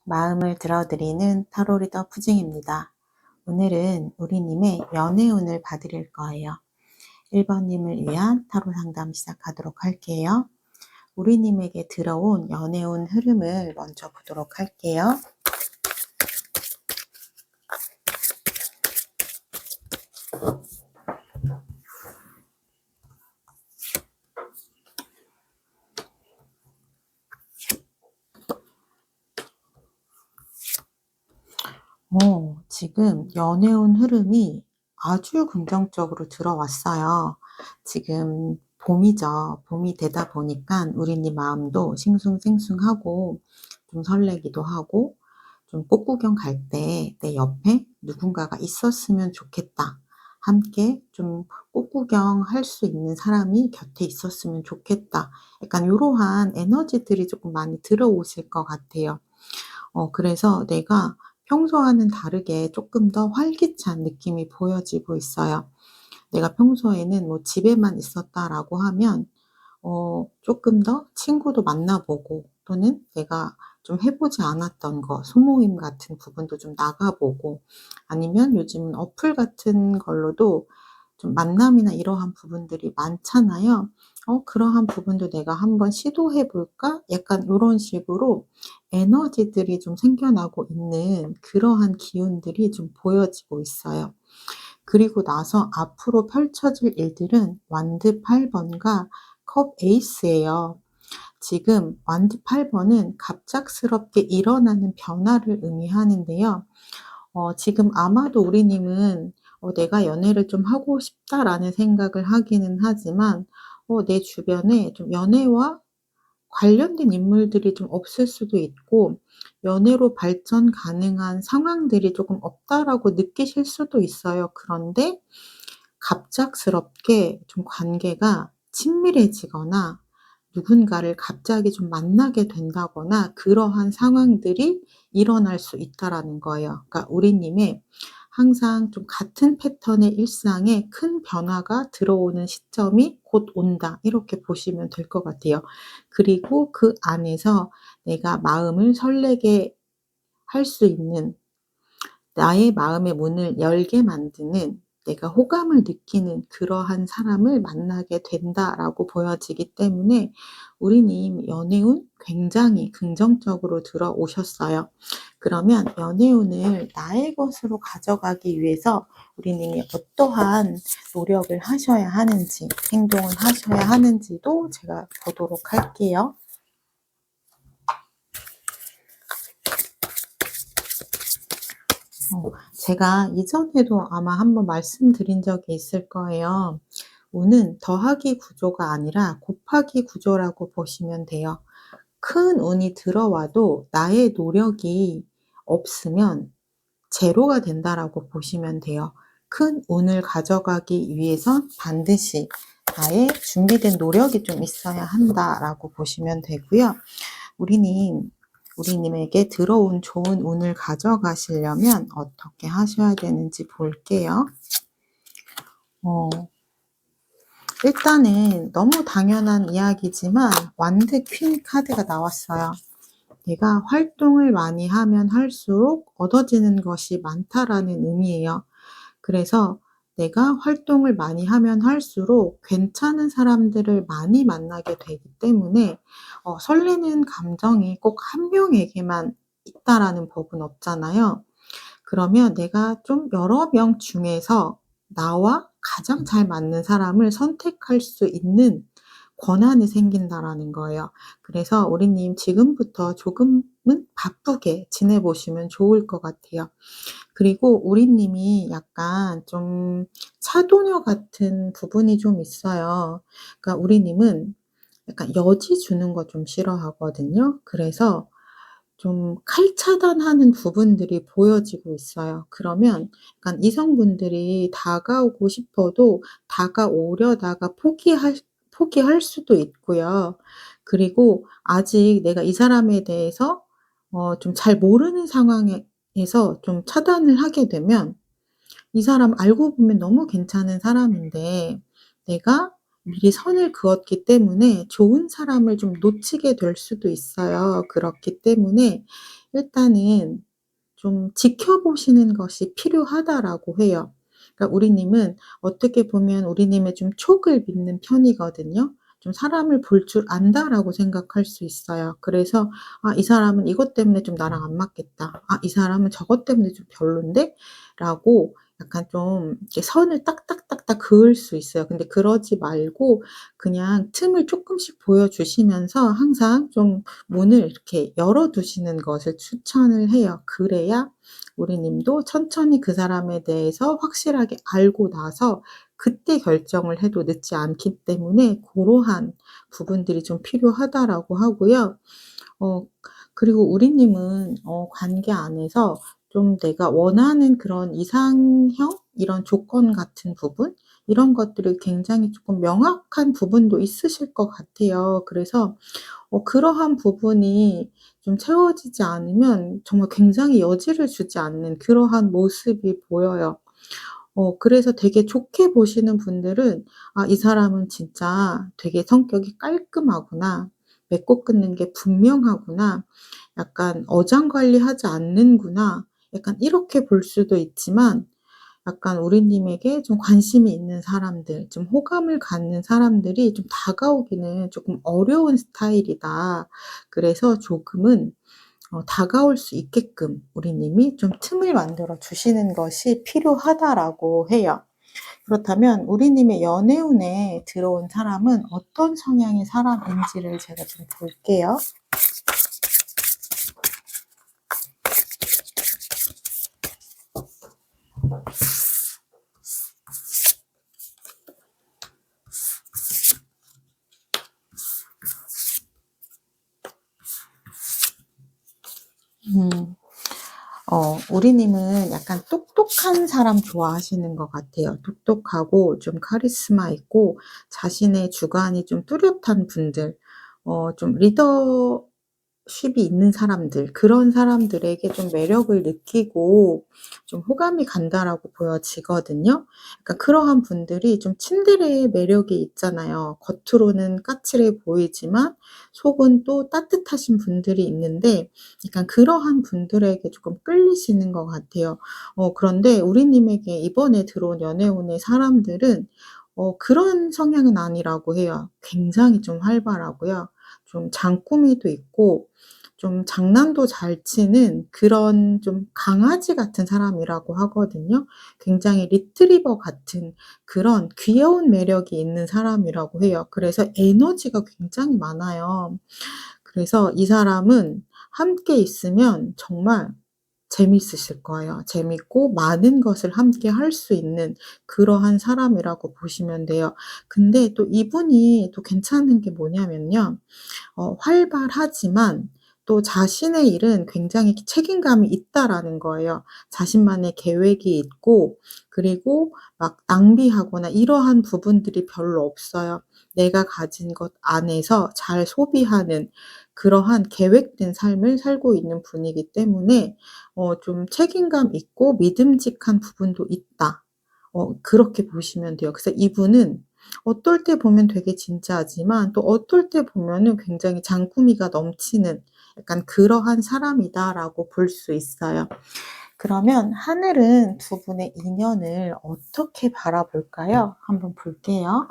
마음을 들어드리는 타로 리더 푸징입니다. 오늘은 우리님의 연애운을 봐드릴 거예요. 1번님을 위한 타로 상담 시작하도록 할게요. 우리님에게 들어온 연애운 흐름을 먼저 보도록 할게요. 지금 연애운 흐름이 아주 긍정적으로 들어왔어요. 지금 봄이죠. 봄이 되다 보니까 우리님 마음도 싱숭생숭하고 좀 설레기도 하고 좀 꽃구경 갈 때 내 옆에 누군가가 있었으면 좋겠다. 함께 좀 꽃구경 할 수 있는 사람이 곁에 있었으면 좋겠다. 약간 이러한 에너지들이 조금 많이 들어오실 것 같아요. 그래서 내가 평소와는 다르게 조금 더 활기찬 느낌이 보여지고 있어요. 내가 평소에는 뭐 집에만 있었다라고 하면 조금 더 친구도 만나보고 또는 내가 좀 해보지 않았던 거, 소모임 같은 부분도 좀 나가보고 아니면 요즘은 어플 같은 걸로도 좀 만남이나 이러한 부분들이 많잖아요. 그러한 부분도 내가 한번 시도해 볼까? 약간 요런 식으로 에너지들이 좀 생겨나고 있는 그러한 기운들이 좀 보여지고 있어요. 그리고 나서 앞으로 펼쳐질 일들은 완드 8번과 컵 에이스예요. 지금 완드 8번은 갑작스럽게 일어나는 변화를 의미하는데요. 지금 아마도 우리님은 '내가 연애를 좀 하고 싶다.'라는 생각을 하기는 하지만 내 주변에 좀 연애와 관련된 인물들이 좀 없을 수도 있고 '연애로 발전 가능한 상황들이 조금 없다.'라고 느끼실 수도 있어요. 그런데 갑작스럽게 좀 관계가 친밀해지거나 누군가를 갑자기 좀 만나게 된다거나 그러한 상황들이 일어날 수 있다라는 거예요. 그러니까 우리님의 항상 좀 같은 패턴의 일상에 큰 변화가 들어오는 시점이 곧 온다. 이렇게 보시면 될 것 같아요. 그리고 그 안에서 내가 마음을 설레게 할 수 있는 나의 마음의 문을 열게 만드는 내가 호감을 느끼는 그러한 사람을 만나게 된다라고 보여지기 때문에 우리님 연애운 굉장히 긍정적으로 들어오셨어요. 그러면 연애운을 나의 것으로 가져가기 위해서 우리님이 어떠한 노력을 하셔야 하는지, 행동을 하셔야 하는지도 제가 보도록 할게요. 제가 이전에도 아마 한번 말씀드린 적이 있을 거예요. 운은 더하기 구조가 아니라 곱하기 구조라고 보시면 돼요. 큰 운이 들어와도 나의 노력이 없으면 제로가 된다라고 보시면 돼요. 큰 운을 가져가기 위해선 반드시 나의 준비된 노력이 좀 있어야 한다라고 보시면 되고요. 우리님에게 들어온 좋은 운을 가져가시려면 어떻게 하셔야 되는지 볼게요. 일단은 너무 당연한 이야기지만 완드 퀸 카드가 나왔어요. 내가 활동을 많이 하면 할수록 얻어지는 것이 많다라는 의미예요. 그래서 내가 활동을 많이 하면 할수록 괜찮은 사람들을 많이 만나게 되기 때문에 설레는 감정이 꼭 한 명에게만 있다라는 법은 없잖아요. 그러면 내가 좀 여러 명 중에서 나와 가장 잘 맞는 사람을 선택할 수 있는 권한이 생긴다라는 거예요. 그래서 우리님 지금부터 조금은 바쁘게 지내보시면 좋을 것 같아요. 그리고 우리님이 약간 좀 차도녀 같은 부분이 좀 있어요. 그러니까 우리님은 약간 여지 주는 거 좀 싫어하거든요. 그래서 좀 칼차단하는 부분들이 보여지고 있어요. 그러면 약간 이성분들이 다가오고 싶어도 다가오려다가 포기할 수도 있고요. 그리고 아직 내가 이 사람에 대해서 좀 잘 모르는 상황에서 좀 차단을 하게 되면 이 사람 알고 보면 너무 괜찮은 사람인데 내가 미리 선을 그었기 때문에 좋은 사람을 좀 놓치게 될 수도 있어요. 그렇기 때문에 일단은 좀 지켜보시는 것이 필요하다라고 해요. 그러니까 우리님은 어떻게 보면 우리님의 좀 촉을 믿는 편이거든요. 좀 '사람을 볼 줄 안다.'라고 생각할 수 있어요. 그래서 '아 이 사람은 이것 때문에 좀 나랑 안 맞겠다. 아 이 사람은 저것 때문에 좀 별론데?'라고 약간 좀 이렇게 선을 딱딱딱딱 그을 수 있어요. 근데 그러지 말고 그냥 틈을 쪼끔씩 보여주시면서 항상 좀 문을 이렇게 열어 두시는 것을 추천을 해요. 그래야 우리 님도 천천히 그 사람에 대해서 확실하게 알고 나서 그때 결정을 해도 늦지 않기 때문에 고러한 부분들이 좀 필요하다라고 하고요. 어 그리고 우리 님은 관계 안에서 좀 내가 원하는 그런 이상형 이런 조건 같은 부분 이런 것들이 굉장히 쪼끔 명확한 부분도 있으실 것 같아요. 그래서 그러한 부분이 좀 채워지지 않으면 정말 굉장히 여지를 주지 않는 그러한 모습이 보여요. 그래서 되게 좋게 보시는 분들은 '아 이 사람은 진짜 되게 성격이 깔끔하구나. 맺고 끊는 게 분명하구나. 약간 어장관리하지 않는구나.' 약간 이렇게 볼 수도 있지만 약간 우리 님에게 좀 관심이 있는 사람들 좀 호감을 갖는 사람들이 좀 다가오기는 쪼끔 어려운 스타일이다. 그래서 조금은 다가올 수 있게끔 우리 님이 좀 틈을 만들어 주시는 것이 필요하다라고 해요. 그렇다면 우리 님의 연애운에 들어온 사람은 어떤 성향의 사람인지를 제가 좀 볼게요. 음. 우리 님은 약간 똑똑한 사람 좋아하시는 것 같아요. 똑똑하고 좀 카리스마 있고 자신의 주관이 좀 뚜렷한 분들 좀 리더십이 있는 사람들 그런 사람들에게 좀 매력을 느끼고 좀 호감이 간다라고 보여지거든요. 그러니까 그러한 분들이 좀 츤데레의 매력이 있잖아요. 겉으로는 까칠해 보이지만 속은 또 따뜻하신 분들이 있는데 약간 그러한 분들에게 조금 끌리시는 것 같아요. 그런데 우리 님에게 이번에 들어온 연애운의 사람들은 그런 성향은 아니라고 해요. 굉장히 좀 활발하고요. 좀 장꾸미도 있고 좀 장난도 잘 치는 그런 좀 강아지 같은 사람이라고 하거든요. 굉장히 리트리버 같은 그런 귀여운 매력이 있는 사람이라고 해요. 그래서 에너지가 굉장히 많아요. 그래서 이 사람은 함께 있으면 정말 재밌으실 거예요. 재밌고 많은 것을 함께 할 수 있는 그러한 사람이라고 보시면 돼요. 근데 또 이분이 또 괜찮은 게 뭐냐면요. 활발하지만 또 자신의 일은 굉장히 책임감이 있다라는 거예요. 자신만의 계획이 있고 그리고 막 낭비하거나 이러한 부분들이 별로 없어요. 내가 가진 것 안에서 잘 소비하는 그러한 계획된 삶을 살고 있는 분이기 때문에 좀 '책임감 있고 믿음직한 부분도 있다.' 그렇게 보시면 돼요. 그래서 이분은 어떨 때 보면 되게 진지하지만 또 어떨 때 보면은 굉장히 장꾸미가 넘치는 약간 '그러한 사람이다.'라고 볼 수 있어요. 그러면 하늘은 두 분의 인연을 어떻게 바라볼까요? 한번 볼게요.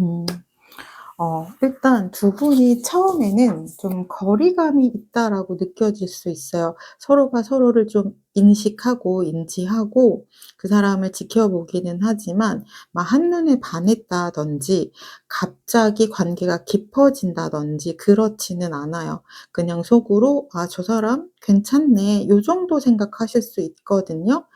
음. 일단 두 분이 처음에는 좀 '거리감이 있다.'라고 느껴질 수 있어요. 서로가 서로를 좀 인식하고 인지하고 그 사람을 지켜보기는 하지만 막 한눈에 반했다든지 갑자기 관계가 깊어진다든지 그렇지는 않아요. 그냥 속으로 '아 저 사람 괜찮네.' 요 정도 생각하실 수 있거든요.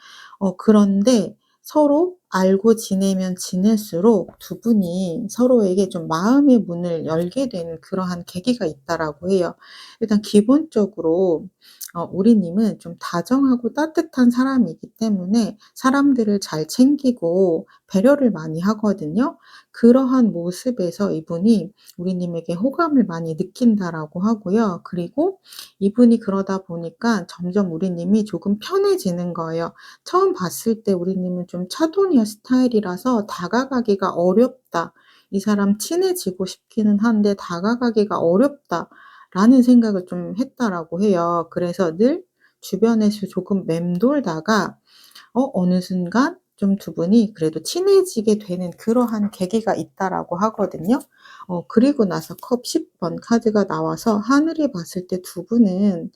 그런데 서로 알고 지내면 지낼수록 두 분이 서로에게 좀 마음의 문을 열게 되는 그러한 계기가 있다라고 해요. 일단 기본적으로 우리님은 좀 다정하고 따뜻한 사람이기 때문에 사람들을 잘 챙기고 배려를 많이 하거든요. 그러한 모습에서 이분이 우리님에게 호감을 많이 느낀다라고 하고요. 그리고 이분이 그러다 보니까 점점 우리님이 조금 편해지는 거예요. 처음 봤을 때 우리님은 좀 차도니아 스타일이라서 다가가기가 어렵다. 이 사람 친해지고 싶기는 한데 다가가기가 어렵다라는 생각을 좀 했다라고 해요. 그래서 늘 주변에서 조금 맴돌다가 어느 순간 좀 두 분이 그래도 친해지게 되는 그러한 계기가 있다라고 하거든요. 그리고 나서 컵 10번 카드가 나와서 하늘이 봤을 때 두 분은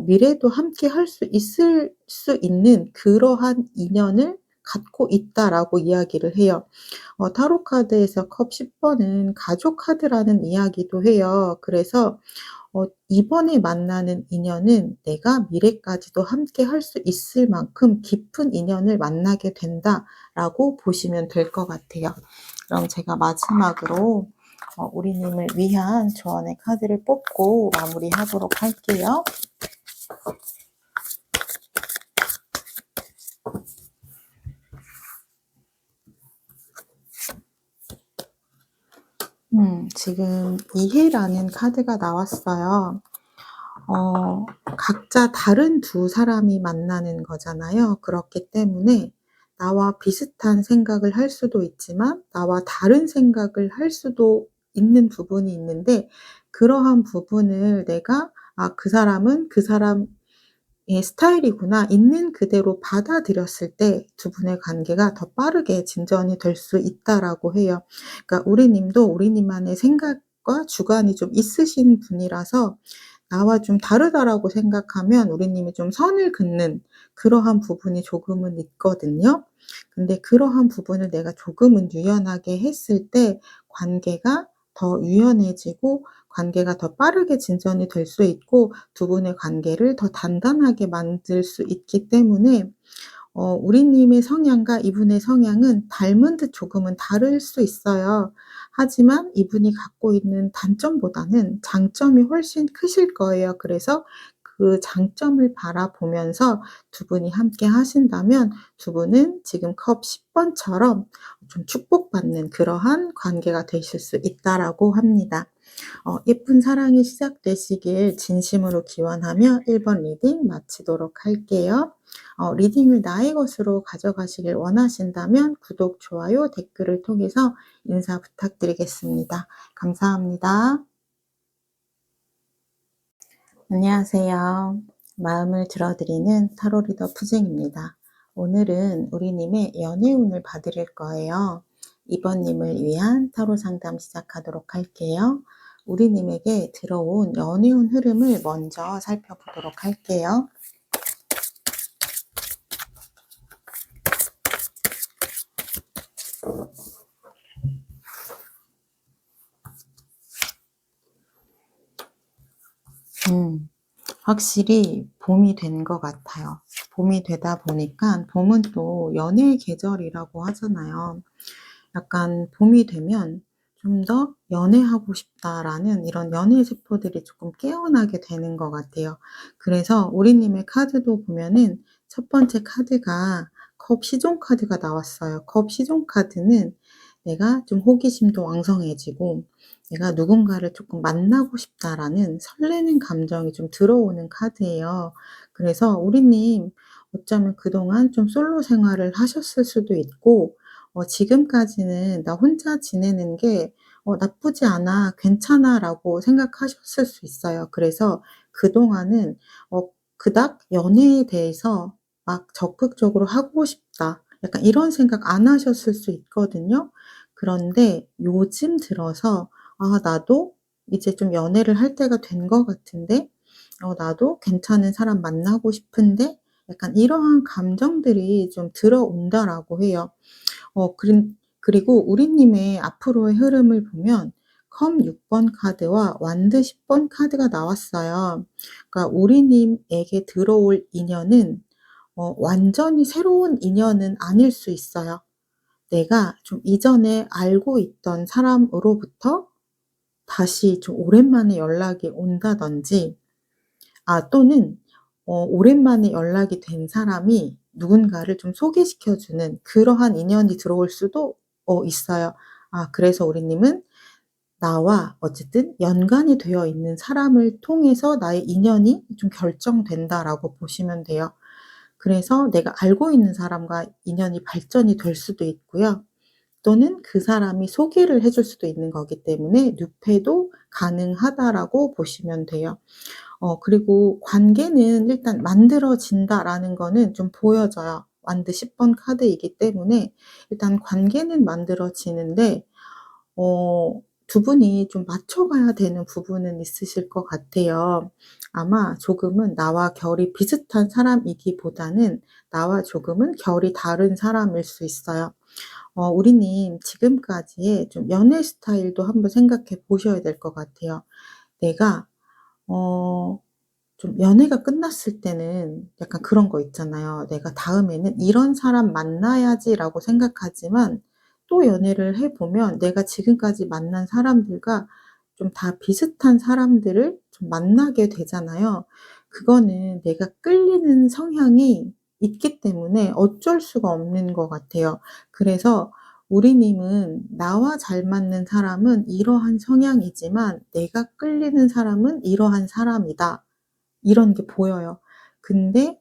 미래도 함께 할 수 있을 수 있는 그러한 인연을 갖고 있다라고 이야기를 해요. 타로 카드에서 컵 10 번은 가족 카드라는 이야기도 해요. 그래서 이번에 만나는 인연은 내가 미래까지도 함께 할 수 있을 만큼 깊은 인연을 만나게 된다라고 보시면 될 것 같아요. 그럼 제가 마지막으로 우리님을 위한 조언의 카드를 뽑고 마무리하도록 할게요. 지금 이해라는 카드가 나왔어요. 각자 다른 두 사람이 만나는 거잖아요. 그렇기 때문에 나와 비슷한 생각을 할 수도 있지만 나와 다른 생각을 할 수도 있는 부분이 있는데 그러한 부분을 내가 '아 그 사람은 그 사람의 스타일이구나.' 있는 그대로 받아들였을 때 두 분의 관계가 더 빠르게 진전이 될 수 있다라고 해요. 그러니까 우리님도 우리님만의 생각과 주관이 좀 있으신 분이라서 나와 좀 다르다라고 생각하면 우리님이 좀 선을 긋는 그러한 부분이 조금은 있거든요. 근데 그러한 부분을 내가 조금은 유연하게 했을 때 관계가 더 유연해지고 관계가 더 빠르게 진전이 될 수 있고 두 분의 관계를 더 단단하게 만들 수 있기 때문에 우리님의 성향과 이분의 성향은 닮은 듯 조금은 다를 수 있어요. 하지만 이분이 갖고 있는 단점보다는 장점이 훨씬 크실 거예요. 그래서 그 장점을 바라보면서 두 분이 함께 하신다면 두 분은 지금 컵 10 번처럼 좀 축복받는 그러한 관계가 되실 수 있다라고 합니다. 예쁜 사랑이 시작되시길 진심으로 기원하며 1번 리딩 마치도록 할게요. 리딩을 나의 것으로 가져가시길 원하신다면 구독, 좋아요, 댓글을 통해서 인사 부탁드리겠습니다. 감사합니다. 안녕하세요. 마음을 들어드리는 타로 리더 푸쟁입니다. 오늘은 우리님의 연애운을 봐드릴 거예요. 이번님을 위한 타로 상담 시작하도록 할게요. 우리님에게 들어온 연애운 흐름을 먼저 살펴보도록 할게요. 확실히 봄이 된 것 같아요. 봄이 되다 보니까 봄은 또 연애의 계절이라고 하잖아요. 약간 봄이 되면 '좀 더 연애하고 싶다.'라는 이런 연애 세포들이 조금 깨어나게 되는 것 같아요. 그래서 우리님의 카드도 보면은 첫 번째 카드가 컵 시종 카드가 나왔어요. 컵 시종 카드는 내가 좀 호기심도 왕성해지고 '내가 누군가를 조금 만나고 싶다.'라는 설레는 감정이 좀 들어오는 카드예요. 그래서 우리님 어쩌면 그동안 좀 솔로 생활을 하셨을 수도 있고 지금까지는 '나 혼자 지내는 게 나쁘지 않아. 괜찮아.'라고 생각하셨을 수 있어요. 그래서 그동안은 그닥 연애에 대해서 막 '적극적으로 하고 싶다.' 약간 이런 생각 안 하셨을 수 있거든요. 그런데 요즘 들어서 '아 나도 이제 좀 연애를 할 때가 된 것 같은데 나도 괜찮은 사람 만나고 싶은데.' 약간 이러한 감정들이 좀 들어온다라고 해요. 어 그린 그리고 우리님의 앞으로의 흐름을 보면 컵 6번 카드와 완드 10번 카드가 나왔어요. 그러니까 우리님에게 들어올 인연은 완전히 새로운 인연은 아닐 수 있어요. 내가 좀 이전에 알고 있던 사람으로부터 다시 좀 오랜만에 연락이 온다든지 또는 오랜만에 연락이 된 사람이 누군가를 좀 소개시켜 주는 그러한 인연이 들어올 수도 있어요. 아 그래서 우리님은 나와 어쨌든 연관이 되어 있는 사람을 통해서 나의 인연이 좀 결정된다라고 보시면 돼요. 그래서 내가 알고 있는 사람과 인연이 발전이 될 수도 있고요. 또는 그 사람이 소개를 해줄 수도 있는 거기 때문에 뉴페도 가능하다라고 보시면 돼요. 그리고 관계는 일단 만들어진다라는 거는 좀 보여져요. 완드 10번 카드이기 때문에 일단 관계는 만들어지는데 두 분이 좀 맞춰가야 되는 부분은 있으실 것 같아요. 아마 조금은 나와 결이 비슷한 사람이기보다는 나와 조금은 결이 다른 사람일 수 있어요. 우리님 지금까지의 좀 연애 스타일도 한번 생각해 보셔야 될 것 같아요. 내가 어 좀 연애가 끝났을 때는 약간 그런 거 있잖아요. '내가 다음에는 이런 사람 만나야지.'라고 생각하지만 또 연애를 해 보면 내가 지금까지 만난 사람들과 좀 다 비슷한 사람들을 좀 만나게 되잖아요. 그거는 내가 끌리는 성향이 있기 때문에 어쩔 수가 없는 것 같아요. 그래서 우리님은 '나와 잘 맞는 사람은 이러한 성향이지만 내가 끌리는 사람은 이러한 사람이다.' 이런 게 보여요. 근데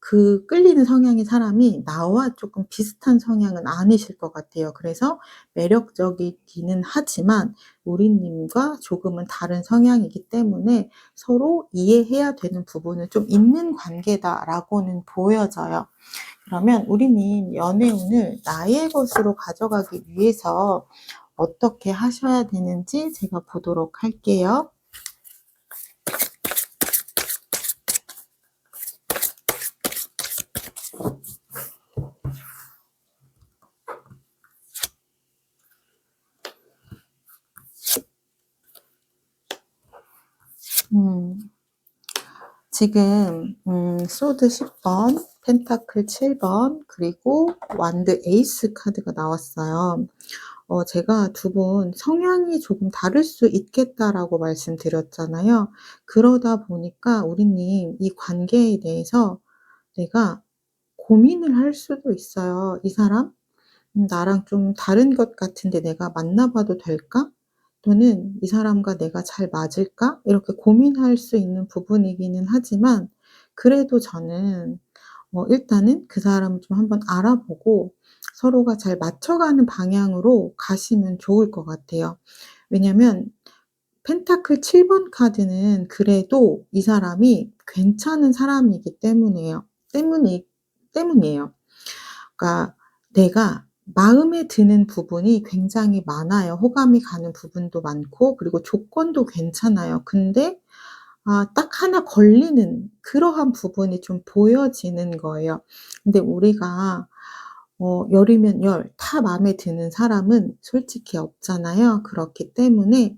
그 끌리는 성향의 사람이 나와 쪼끔 비슷한 성향은 아니실 것 같아요. 그래서 매력적이기는 하지만 우리님과 조금은 다른 성향이기 때문에 서로 이해해야 되는 부분은 좀 있는 관계다라고는 보여져요. 그러면 우리님 연애운을 나의 것으로 가져가기 위해서 어떻게 하셔야 되는지 제가 보도록 할게요. 음. 지금 소드 10번, 펜타클 7번, 그리고 완드 에이스 카드가 나왔어요. 제가 두 분 "성향이 조금 다를 수 있겠다."라고 말씀드렸잖아요. 그러다 보니까 우리님 이 관계에 대해서 내가 고민을 할 수도 있어요. '이 사람 나랑 좀 다른 것 같은데 내가 만나 봐도 될까?' 또는 '이 사람과 내가 잘 맞을까?' 이렇게 고민할 수 있는 부분이기는 하지만 그래도 저는 일단은 그 사람을 좀 한번 알아보고 서로가 잘 맞춰가는 방향으로 가시면 좋을 것 같아요. 왜냐면 펜타클 7번 카드는 그래도 이 사람이 괜찮은 사람이기 때문이에요. 때문이에요. 그러니까 내가 마음에 드는 부분이 굉장히 많아요. 호감이 가는 부분도 많고 그리고 조건도 괜찮아요. 근데 딱 하나 걸리는 그러한 부분이 좀 보여지는 거예요. 근데 우리가 열이면 열 다 마음에 드는 사람은 솔직히 없잖아요. 그렇기 때문에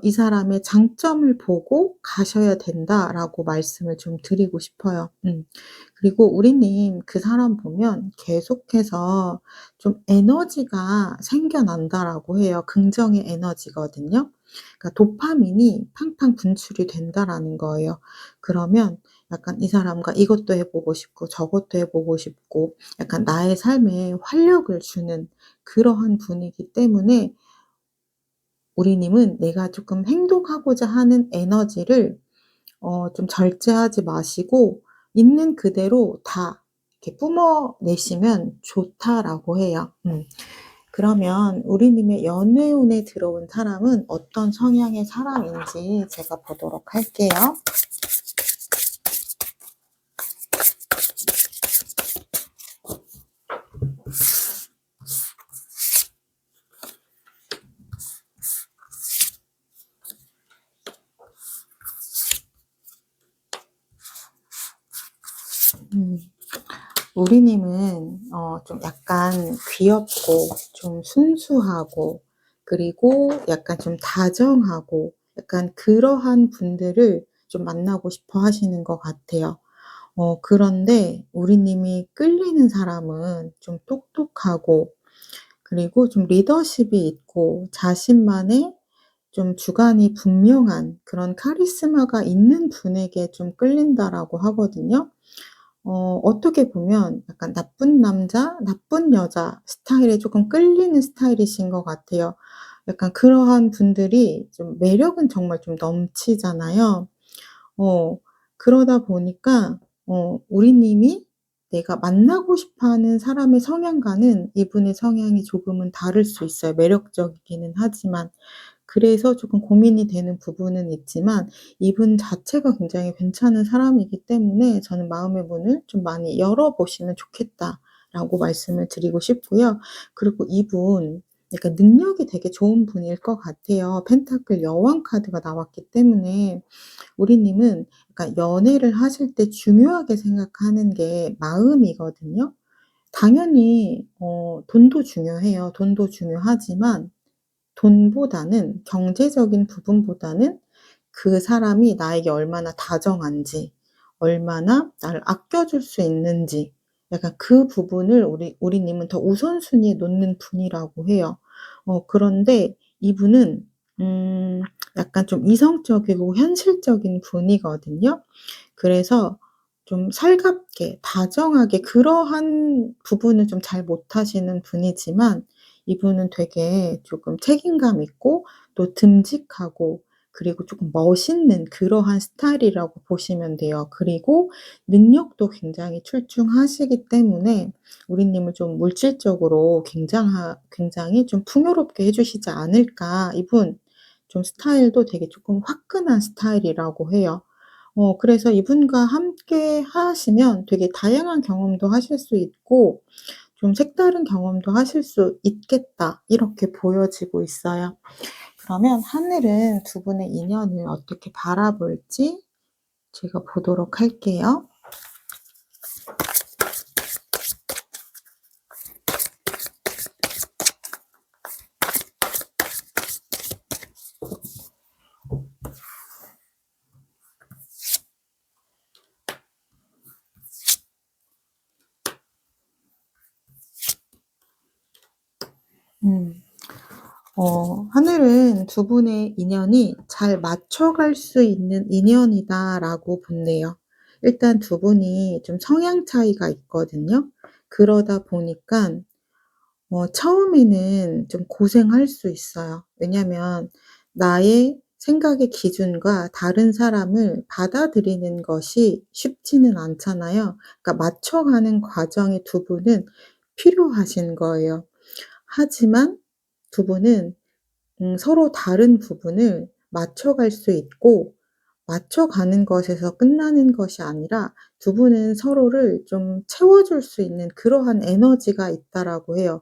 "이 사람의 장점을 보고 가셔야 된다."라고 말씀을 좀 드리고 싶어요. 그리고 우리님 그 사람 보면 계속해서 좀 에너지가 생겨난다라고 해요. 긍정의 에너지거든요. 그러니까 도파민이 팡팡 분출이 된다라는 거예요. 그러면 약간 이 사람과 이것도 해 보고 싶고 저것도 해 보고 싶고 약간 나의 삶에 활력을 주는 그러한 분이기 때문에 우리님은 내가 조금 행동하고자 하는 에너지를 좀 절제하지 마시고 있는 그대로 다 이렇게 뿜어내시면 좋다라고 해요. 그러면 우리님의 연애운에 들어온 사람은 어떤 성향의 사람인지 제가 보도록 할게요. 음. 우리님은 좀 약간 귀엽고 좀 순수하고 그리고 약간 좀 다정하고 약간 그러한 분들을 좀 만나고 싶어 하시는 것 같아요. 그런데 우리님이 끌리는 사람은 좀 똑똑하고 그리고 좀 리더십이 있고 자신만의 좀 주관이 분명한 그런 카리스마가 있는 분에게 좀 끌린다라고 하거든요. 어떻게 보면 약간 나쁜 남자, 나쁜 여자 스타일에 조금 끌리는 스타일이신 것 같아요. 약간 그러한 분들이 좀 매력은 정말 좀 넘치잖아요. 어 그러다 보니까 우리 님이 내가 만나고 싶어 하는 사람의 성향과는 이분의 성향이 조금은 다를 수 있어요, 매력적이기는 하지만. 그래서 조금 고민이 되는 부분은 있지만 이분 자체가 굉장히 괜찮은 사람이기 때문에 저는 마음의 문을 좀 많이 열어 보시면 좋겠다라고 말씀을 드리고 싶고요. 그리고 이분 약간 능력이 되게 좋은 분일 것 같아요. 펜타클 여왕 카드가 나왔기 때문에 우리 님은 약간 연애를 하실 때 중요하게 생각하는 게 마음이거든요. 당연히 돈도 중요해요. 돈도 중요하지만 돈보다는 경제적인 부분보다는 그 사람이 나에게 얼마나 다정한지, 얼마나 나를 아껴줄 수 있는지 약간 그 부분을 우리 님은 더 우선순위에 놓는 분이라고 해요. 그런데 이분은 약간 좀 이성적이고 현실적인 분이거든요. 그래서 좀 살갑게 다정하게 그러한 부분은 좀 잘 못하시는 분이지만 이분은 되게 조금 책임감 있고 또 듬직하고 그리고 조금 멋있는 그러한 스타일이라고 보시면 돼요. 그리고 능력도 굉장히 출중하시기 때문에 우리 님을 좀 물질적으로 굉장히 좀 풍요롭게 해 주시지 않을까. 이분 좀 스타일도 되게 조금 화끈한 스타일이라고 해요. 그래서 이분과 함께 하시면 되게 다양한 경험도 하실 수 있고 좀 색다른 경험도 하실 수 있겠다. 이렇게 보여지고 있어요. 그러면 하늘은 두 분의 인연을 어떻게 바라볼지 제가 보도록 할게요. 음. 하늘은 두 분의 인연이 잘 맞춰갈 수 있는 인연이다라고 본대요. 일단 두 분이 좀 성향 차이가 있거든요. 그러다 보니까 처음에는 좀 고생할 수 있어요. 왜냐면 나의 생각의 기준과 다른 사람을 받아들이는 것이 쉽지는 않잖아요. 그러니까 맞춰가는 과정이 두 분은 필요하신 거예요. 하지만 두 분은 서로 다른 부분을 맞춰갈 수 있고 맞춰가는 것에서 끝나는 것이 아니라 두 분은 서로를 좀 채워줄 수 있는 그러한 에너지가 있다라고 해요.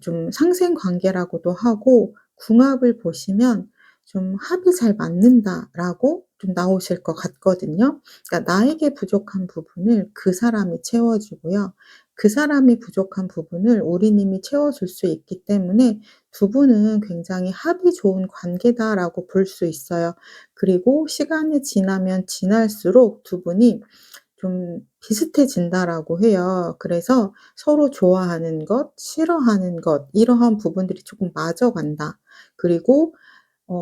좀 상생관계라고도 하고 궁합을 보시면 좀 '합이 잘 맞는다.'라고 좀 나오실 것 같거든요. 그러니까 나에게 부족한 부분을 그 사람이 채워주고요. 그 사람이 부족한 부분을 우리 님이 채워줄 수 있기 때문에 두 분은 굉장히 '합이 좋은 관계다.'라고 볼 수 있어요. 그리고 시간이 지나면 지날수록 두 분이 좀 비슷해진다라고 해요. 그래서 서로 좋아하는 것, 싫어하는 것 이러한 부분들이 조금 맞아간다. 그리고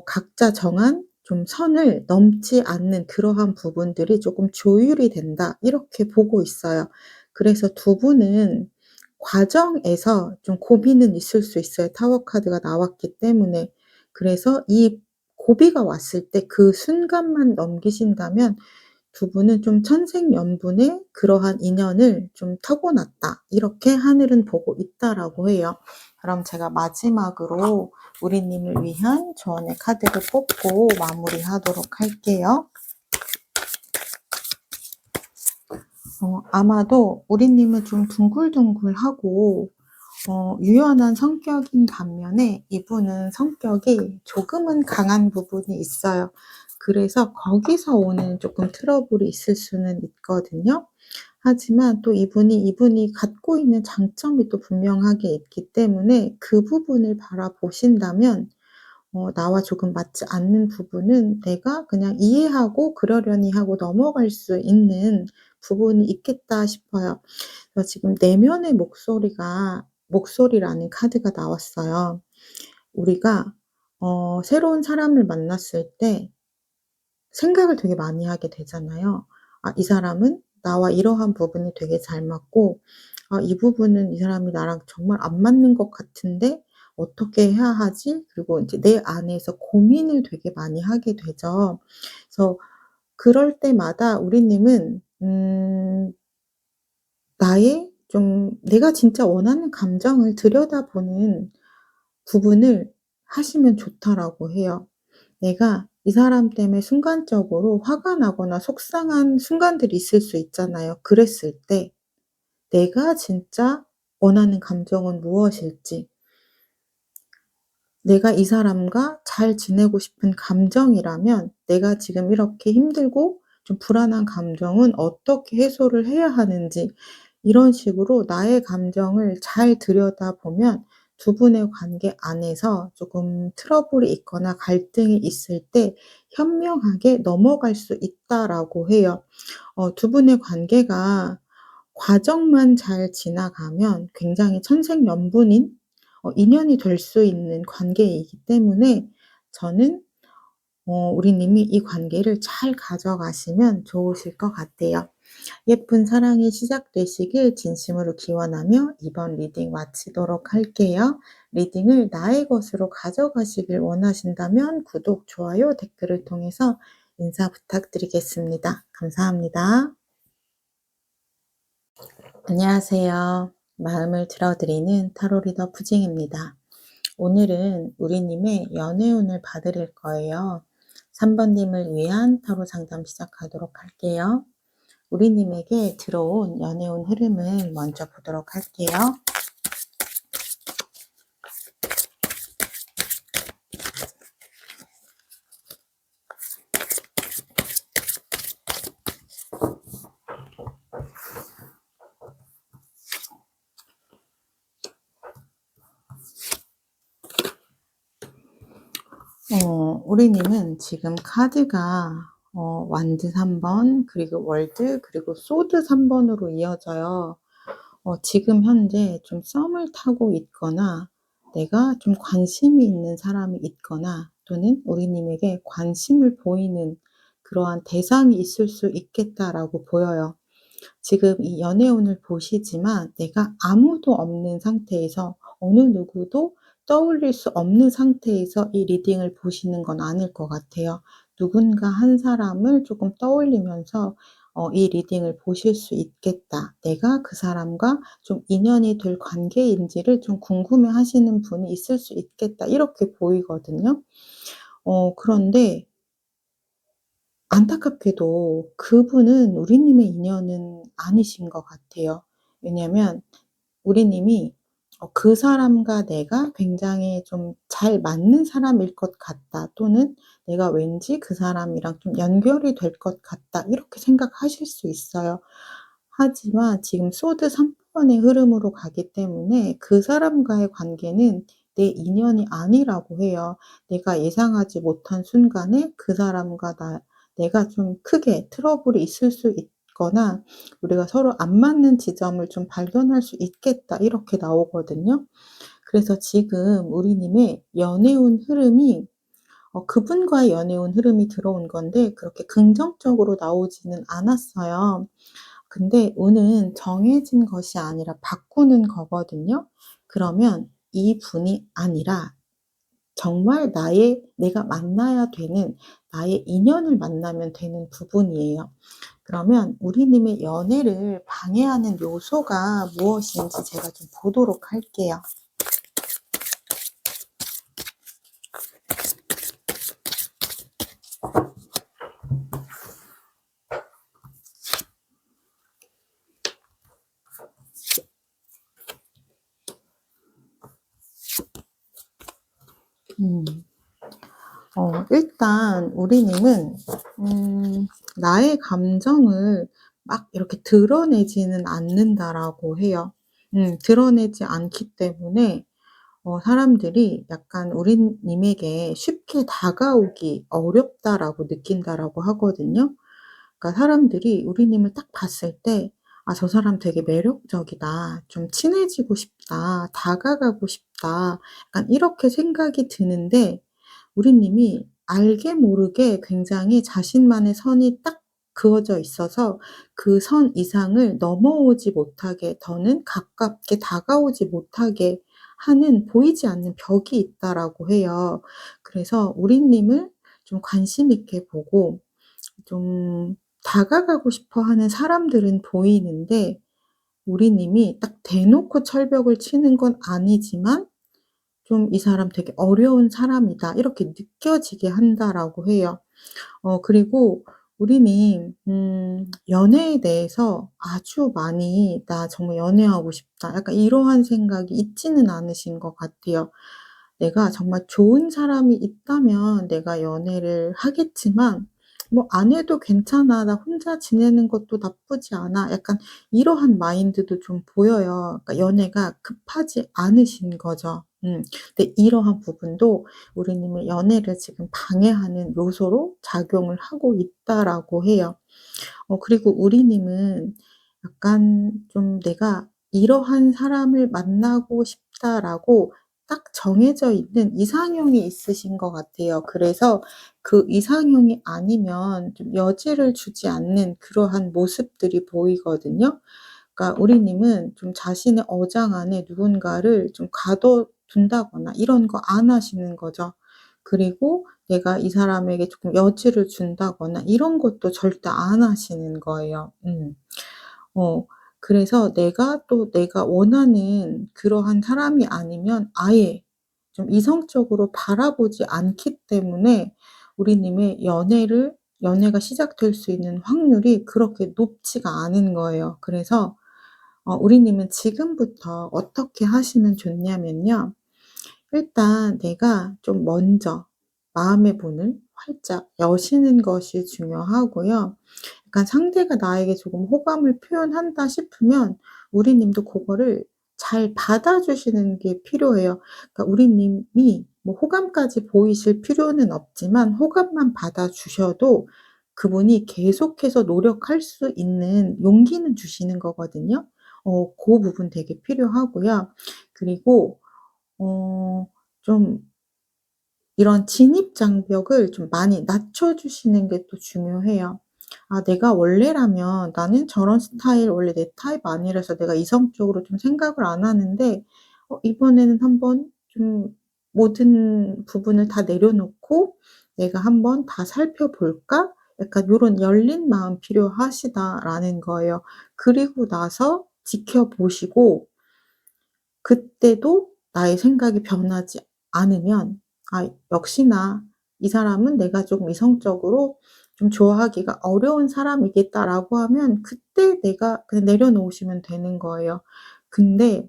각자 정한 좀 선을 넘지 않는 그러한 부분들이 조금 조율이 된다. 이렇게 보고 있어요. 그래서 두 분은 과정에서 좀 고비는 있을 수 있어요, 타워 카드가 나왔기 때문에. 그래서 이 고비가 왔을 때 그 순간만 넘기신다면 두 분은 좀 천생연분의 그러한 인연을 좀 타고났다. 이렇게 하늘은 보고 있다라고 해요. 그럼 제가 마지막으로 우리 님을 위한 조언의 카드를 뽑고 마무리하도록 할게요. 아마도 우리 님은 좀 둥글둥글하고 유연한 성격인 반면에 이분은 성격이 조금은 강한 부분이 있어요. 그래서 거기서 오는 조금 트러블이 있을 수는 있거든요. 하지만 또 이분이 갖고 있는 장점이 또 분명하게 있기 때문에 그 부분을 바라보신다면 나와 조금 맞지 않는 부분은 내가 그냥 이해하고 그러려니 하고 넘어갈 수 있는 부분이 있겠다 싶어요. 그래서 지금 내면의 목소리라는 카드가 나왔어요. 우리가 새로운 사람을 만났을 때 생각을 되게 많이 하게 되잖아요. '아 이 사람은 나와 이러한 부분이 되게 잘 맞고 이 부분은 이 사람이 나랑 정말 안 맞는 것 같은데 어떻게 해야 하지?' 그리고 인제 내 안에서 고민을 되게 많이 하게 되죠. 그래서 그럴 때마다 우리님은 나의 좀 내가 진짜 원하는 감정을 들여다보는 부분을 하시면 좋다라고 해요. 내가 이 사람 때문에 순간적으로 화가 나거나 속상한 순간들이 있을 수 있잖아요. 그랬을 때 내가 진짜 원하는 감정은 무엇일지, 내가 이 사람과 잘 지내고 싶은 감정이라면 내가 지금 이렇게 힘들고 좀 불안한 감정은 어떻게 해소를 해야 하는지, 이런 식으로 나의 감정을 잘 들여다보면 두 분의 관계 안에서 조금 트러블이 있거나 갈등이 있을 때 현명하게 넘어갈 수 있다라고 해요. 두 분의 관계가 과정만 잘 지나가면 굉장히 천생연분인 인연이 될 수 있는 관계이기 때문에 저는 우리님이 이 관계를 잘 가져가시면 좋으실 것 같아요. 예쁜 사랑이 시작되시길 진심으로 기원하며 이번 리딩 마치도록 할게요. 리딩을 나의 것으로 가져가시길 원하신다면 구독, 좋아요, 댓글을 통해서 인사 부탁드리겠습니다. 감사합니다. 안녕하세요. 마음을 들어드리는 타로 리더 푸징입니다. 오늘은 우리님의 연애운을 봐드릴 거예요. 3번님을 위한 타로 상담 시작하도록 할게요. 우리님에게 들어온 연애운 흐름을 먼저 보도록 할게요. 우리님은 지금 카드가 완드 3번, 그리고 월드, 그리고 소드 3번으로 이어져요. 지금 현재 좀 썸을 타고 있거나 내가 좀 관심이 있는 사람이 있거나 또는 우리님에게 관심을 보이는 그러한 대상이 있을 수 있겠다라고 보여요. 지금 이 연애운을 보시지만 내가 아무도 없는 상태에서 어느 누구도 떠올릴 수 없는 상태에서 이 리딩을 보시는 건 아닐 것 같아요. 누군가 한 사람을 조금 떠올리면서 이 리딩을 보실 수 있겠다. 내가 그 사람과 좀 인연이 될 관계인지를 좀 궁금해 하시는 분이 있을 수 있겠다. 이렇게 보이거든요. 그런데 안타깝게도 그분은 우리님의 인연은 아니신 것 같아요. 왜냐면 우리님이 그 사람과 내가 굉장히 좀 잘 맞는 사람일 것 같다, 또는 내가 왠지 그 사람이랑 좀 연결이 될 것 같다, 이렇게 생각하실 수 있어요. 하지만 지금 소드 3 번의 흐름으로 가기 때문에 그 사람과의 관계는 내 인연이 아니라고 해요. 내가 예상하지 못한 순간에 그 사람과 내가 좀 크게 트러블이 있을 수 있거나 우리가 서로 안 맞는 지점을 좀 발견할 수 있겠다, 이렇게 나오거든요. 그래서 지금 우리님의 연애운 흐름이 그분과의 연애운 흐름이 들어온 건데 그렇게 긍정적으로 나오지는 않았어요. 근데 운은 정해진 것이 아니라 바꾸는 거거든요. 그러면 이분이 아니라 정말 내가 만나야 되는 나의 인연을 만나면 되는 부분이에요. 그러면 우리님의 연애를 방해하는 요소가 무엇인지 제가 좀 보도록 할게요. 음. 일단 우리님은 나의 감정을 막 이렇게 드러내지는 않는다라고 해요. 드러내지 않기 때문에 사람들이 약간 우리님에게 쉽게 다가오기 어렵다라고 느낀다라고 하거든요. 그러니까 사람들이 우리님을 딱 봤을 때 '아 저 사람 되게 매력적이다. 좀 친해지고 싶다. 다가가고 싶다.' 약간 이렇게 생각이 드는데 우리님이 알게 모르게 굉장히 자신만의 선이 딱 그어져 있어서 그 선 이상을 넘어오지 못하게, 더는 가깝게 다가오지 못하게 하는 보이지 않는 벽이 있다라고 해요. 그래서 우리님을 좀 관심 있게 보고 좀 다가가고 싶어 하는 사람들은 보이는데, 우리님이 딱 대놓고 철벽을 치는 건 아니지만 좀 '이 사람 되게 어려운 사람이다.' 이렇게 느껴지게 한다라고 해요. 그리고 우리는 연애에 대해서 아주 많이 '나 정말 연애하고 싶다.' 약간 이러한 생각이 있지는 않으신 것 같아요. 내가 정말 좋은 사람이 있다면 내가 연애를 하겠지만 뭐 '안 해도 괜찮아. 나 혼자 지내는 것도 나쁘지 않아.' 약간 이러한 마인드도 좀 보여요. 그러니까 연애가 급하지 않으신 거죠. 근데 이러한 부분도 우리님의 연애를 지금 방해하는 요소로 작용을 하고 있다라고 해요. 그리고 우리님은 약간 좀 '내가 이러한 사람을 만나고 싶다.'라고 딱 정해져 있는 이상형이 있으신 것 같아요. 그래서 그 이상형이 아니면 좀 여지를 주지 않는 그러한 모습들이 보이거든요. 그러니까 우리님은 좀 자신의 어장 안에 누군가를 좀 가둬둔다거나 이런 거 안 하시는 거죠. 그리고 내가 이 사람에게 조금 여지를 준다거나 이런 것도 절대 안 하시는 거예요. 어 그래서 내가 원하는 그러한 사람이 아니면 아예 좀 이성적으로 바라보지 않기 때문에 우리님의 연애가 시작될 수 있는 확률이 그렇게 높지가 않은 거예요. 그래서 우리님은 지금부터 어떻게 하시면 좋냐면요. 일단 내가 좀 먼저 마음의 문을 활짝 여시는 것이 중요하고요. 약간 상대가 나에게 조금 호감을 표현한다 싶으면 우리님도 그거를 잘 받아주시는 게 필요해요. 그러니까 우리님이 뭐 호감까지 보이실 필요는 없지만 호감만 받아주셔도 그분이 계속해서 노력할 수 있는 용기는 주시는 거거든요. 그 부분 되게 필요하고요. 그리고 어 좀 이런 진입 장벽을 좀 많이 낮춰 주시는 게 또 중요해요. '아 내가 원래라면 나는 저런 스타일 원래 내 타입 아니라서 내가 이성적으로 좀 생각을 안 하는데 이번에는 한번 좀 모든 부분을 다 내려놓고 내가 한번 다 살펴볼까?' 약간 요런 '열린 마음 필요하시다.'라는 거예요. 그리고 나서 지켜보시고 그때도 나의 생각이 변하지 않으면 '아 역시나 이 사람은 내가 조금 이성적으로 좀 좋아하기가 어려운 사람이겠다.'라고 하면 그때 내가 그냥 내려놓으시면 되는 거예요. 근데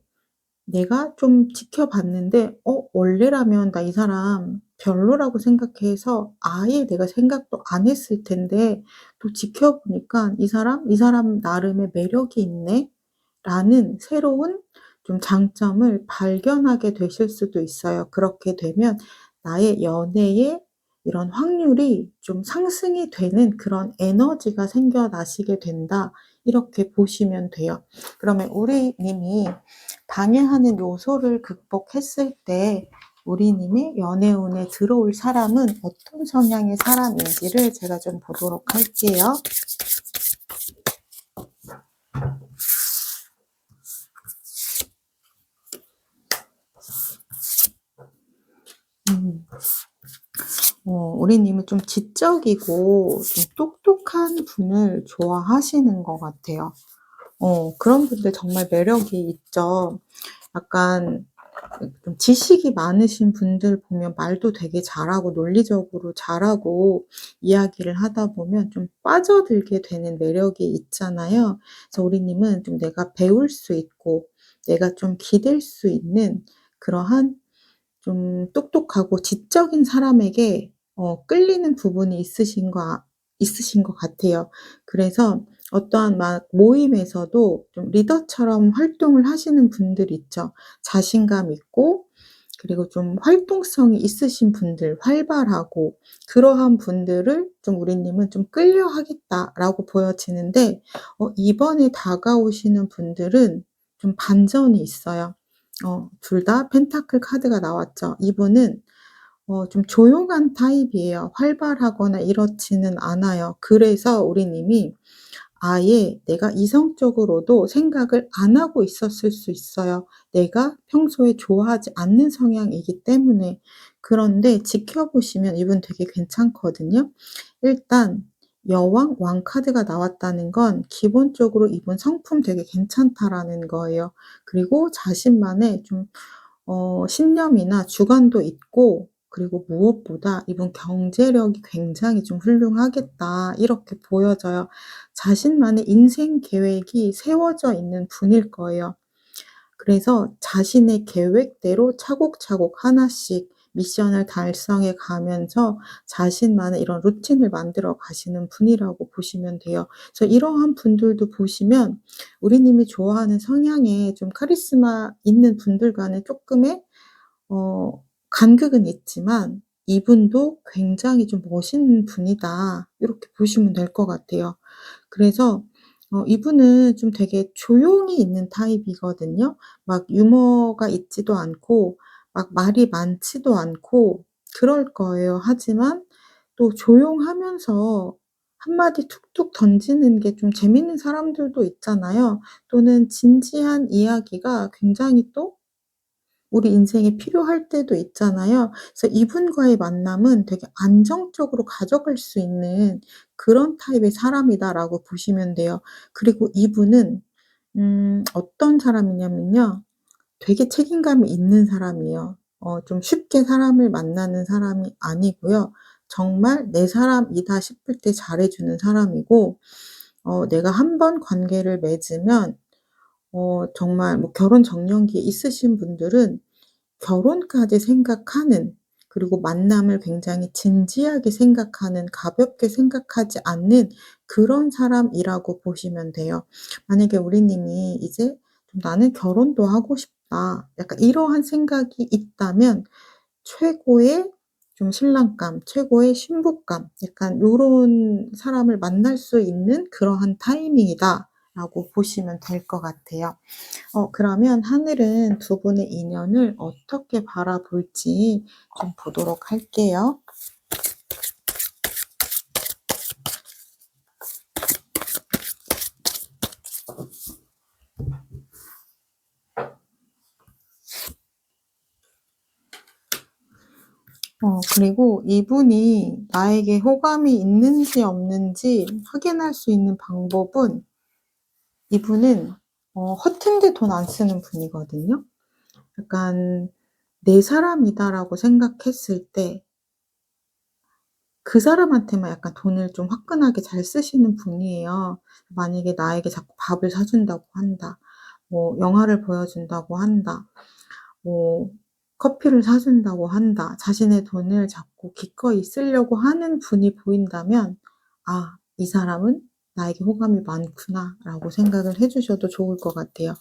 내가 좀 지켜봤는데 원래라면 나 이 사람 별로라고 생각해서 아예 내가 생각도 안 했을 텐데 또 지켜보니까 '이 사람 나름의 매력이 있네.'라는 새로운 좀 장점을 발견하게 되실 수도 있어요. 그렇게 되면 나의 연애의 이런 확률이 좀 상승이 되는 그런 에너지가 생겨나시게 된다. 이렇게 보시면 돼요. 그러면 우리 님이 방해하는 요소를 극복했을 때 우리님의 연애운에 들어올 사람은 어떤 성향의 사람인지를 제가 좀 보도록 할게요. 음. 우리님은 좀 지적이고 좀 똑똑한 분을 좋아하시는 것 같아요. 그런 분들 정말 매력이 있죠. 약간 좀 지식이 많으신 분들 보면 말도 되게 잘하고 논리적으로 잘하고 이야기를 하다 보면 좀 빠져들게 되는 매력이 있잖아요. 그래서 우리님은 좀 내가 배울 수 있고 내가 좀 기댈 수 있는 그러한 좀 똑똑하고 지적인 사람에게 끌리는 부분이 있으신 것 같아요. 그래서 어떠한 막 모임에서도 좀 리더처럼 활동을 하시는 분들 있죠. 자신감 있고 그리고 좀 활동성이 있으신 분들, 활발하고 그러한 분들을 좀 우리님은 좀 '끌려하겠다.'라고 보여지는데 이번에 다가오시는 분들은 좀 반전이 있어요. 둘 다 펜타클 카드가 나왔죠. 이분은 좀 조용한 타입이에요. 활발하거나 이렇지는 않아요. 그래서 우리 님이 아예 내가 이성적으로도 생각을 안 하고 있었을 수 있어요. 내가 평소에 좋아하지 않는 성향이기 때문에. 그런데 지켜보시면 이분 되게 괜찮거든요. 일단 여왕, 왕 카드가 나왔다는 건 기본적으로 이분 성품 되게 괜찮다라는 거예요. 그리고 자신만의 좀 신념이나 주관도 있고, 그리고 무엇보다 '이분 경제력이 굉장히 좀 훌륭하겠다.' 이렇게 보여져요. 자신만의 인생 계획이 세워져 있는 분일 거예요. 그래서 자신의 계획대로 차곡차곡 하나씩 미션을 달성해 가면서 자신만의 이런 루틴을 만들어 가시는 분이라고 보시면 돼요. 그래서 이러한 분들도 보시면 우리 님이 좋아하는 성향의 좀 카리스마 있는 분들과는 쪼끔의 간극은 있지만 '이분도 굉장히 좀 멋있는 분이다.' 이렇게 보시면 될 것 같아요. 그래서 이분은 좀 되게 조용히 있는 타입이거든요. 막 유머가 있지도 않고 막 말이 많지도 않고 그럴 거예요. 하지만 또 조용하면서 한마디 툭툭 던지는 게 좀 재밌는 사람들도 있잖아요. 또는 진지한 이야기가 굉장히 또 우리 인생에 필요할 때도 있잖아요. 그래서 이분과의 만남은 되게 안정적으로 가져갈 수 있는 그런 타입의 사람이다라고 보시면 돼요. 그리고 이분은 어떤 사람이냐면요. 되게 책임감이 있는 사람이에요. 좀 쉽게 사람을 만나는 사람이 아니고요. 정말 '내 사람이다.' 싶을 때 잘해 주는 사람이고, 내가 한 번 관계를 맺으면 정말 뭐 결혼 정년기에 있으신 분들은 결혼까지 생각하는, 그리고 만남을 굉장히 진지하게 생각하는, 가볍게 생각하지 않는 그런 사람이라고 보시면 돼요. 만약에 우리 님이 이제 좀 '나는 결혼도 하고 싶다.' 약간 이러한 생각이 있다면 최고의 좀 신랑감, 최고의 신부감, 약간 요런 사람을 만날 수 있는 그러한 타이밍이다라고 보시면 될 것 같아요. 그러면 하늘은 두 분의 인연을 어떻게 바라볼지 좀 보도록 할게요. 그리고 이분이 나에게 호감이 있는지 없는지 확인할 수 있는 방법은, 이분은 허튼데 돈 안 쓰는 분이거든요. 약간 '내 사람이다.'라고 생각했을 때 그 사람한테만 약간 돈을 좀 화끈하게 잘 쓰시는 분이에요. 만약에 나에게 자꾸 밥을 사 준다고 한다, 뭐 영화를 보여준다고 한다, 뭐 커피를 사 준다고 한다, 자신의 돈을 자꾸 기꺼이 쓰려고 하는 분이 보인다면 '아, 이 사람은 나에게 호감이 많구나.'라고 생각을 해 주셔도 좋을 것 같아요.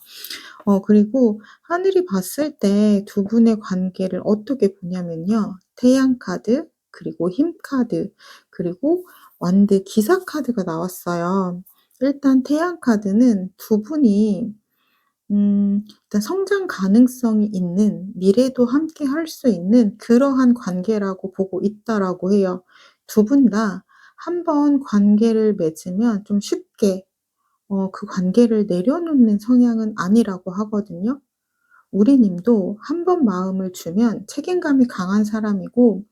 그리고 하늘이 봤을 때 두 분의 관계를 어떻게 보냐면요. 태양 카드, 그리고 힘 카드, 그리고 완드 기사 카드가 나왔어요. 일단 태양 카드는 두 분이 일단 성장 가능성이 있는, 미래도 함께 할 수 있는 그러한 관계라고 보고 있다라고 해요. 두 분 다 한 번 관계를 맺으면 좀 쉽게 그 관계를 내려놓는 성향은 아니라고 하거든요. 우리 님도 한 번 마음을 주면 책임감이 강한 사람이고,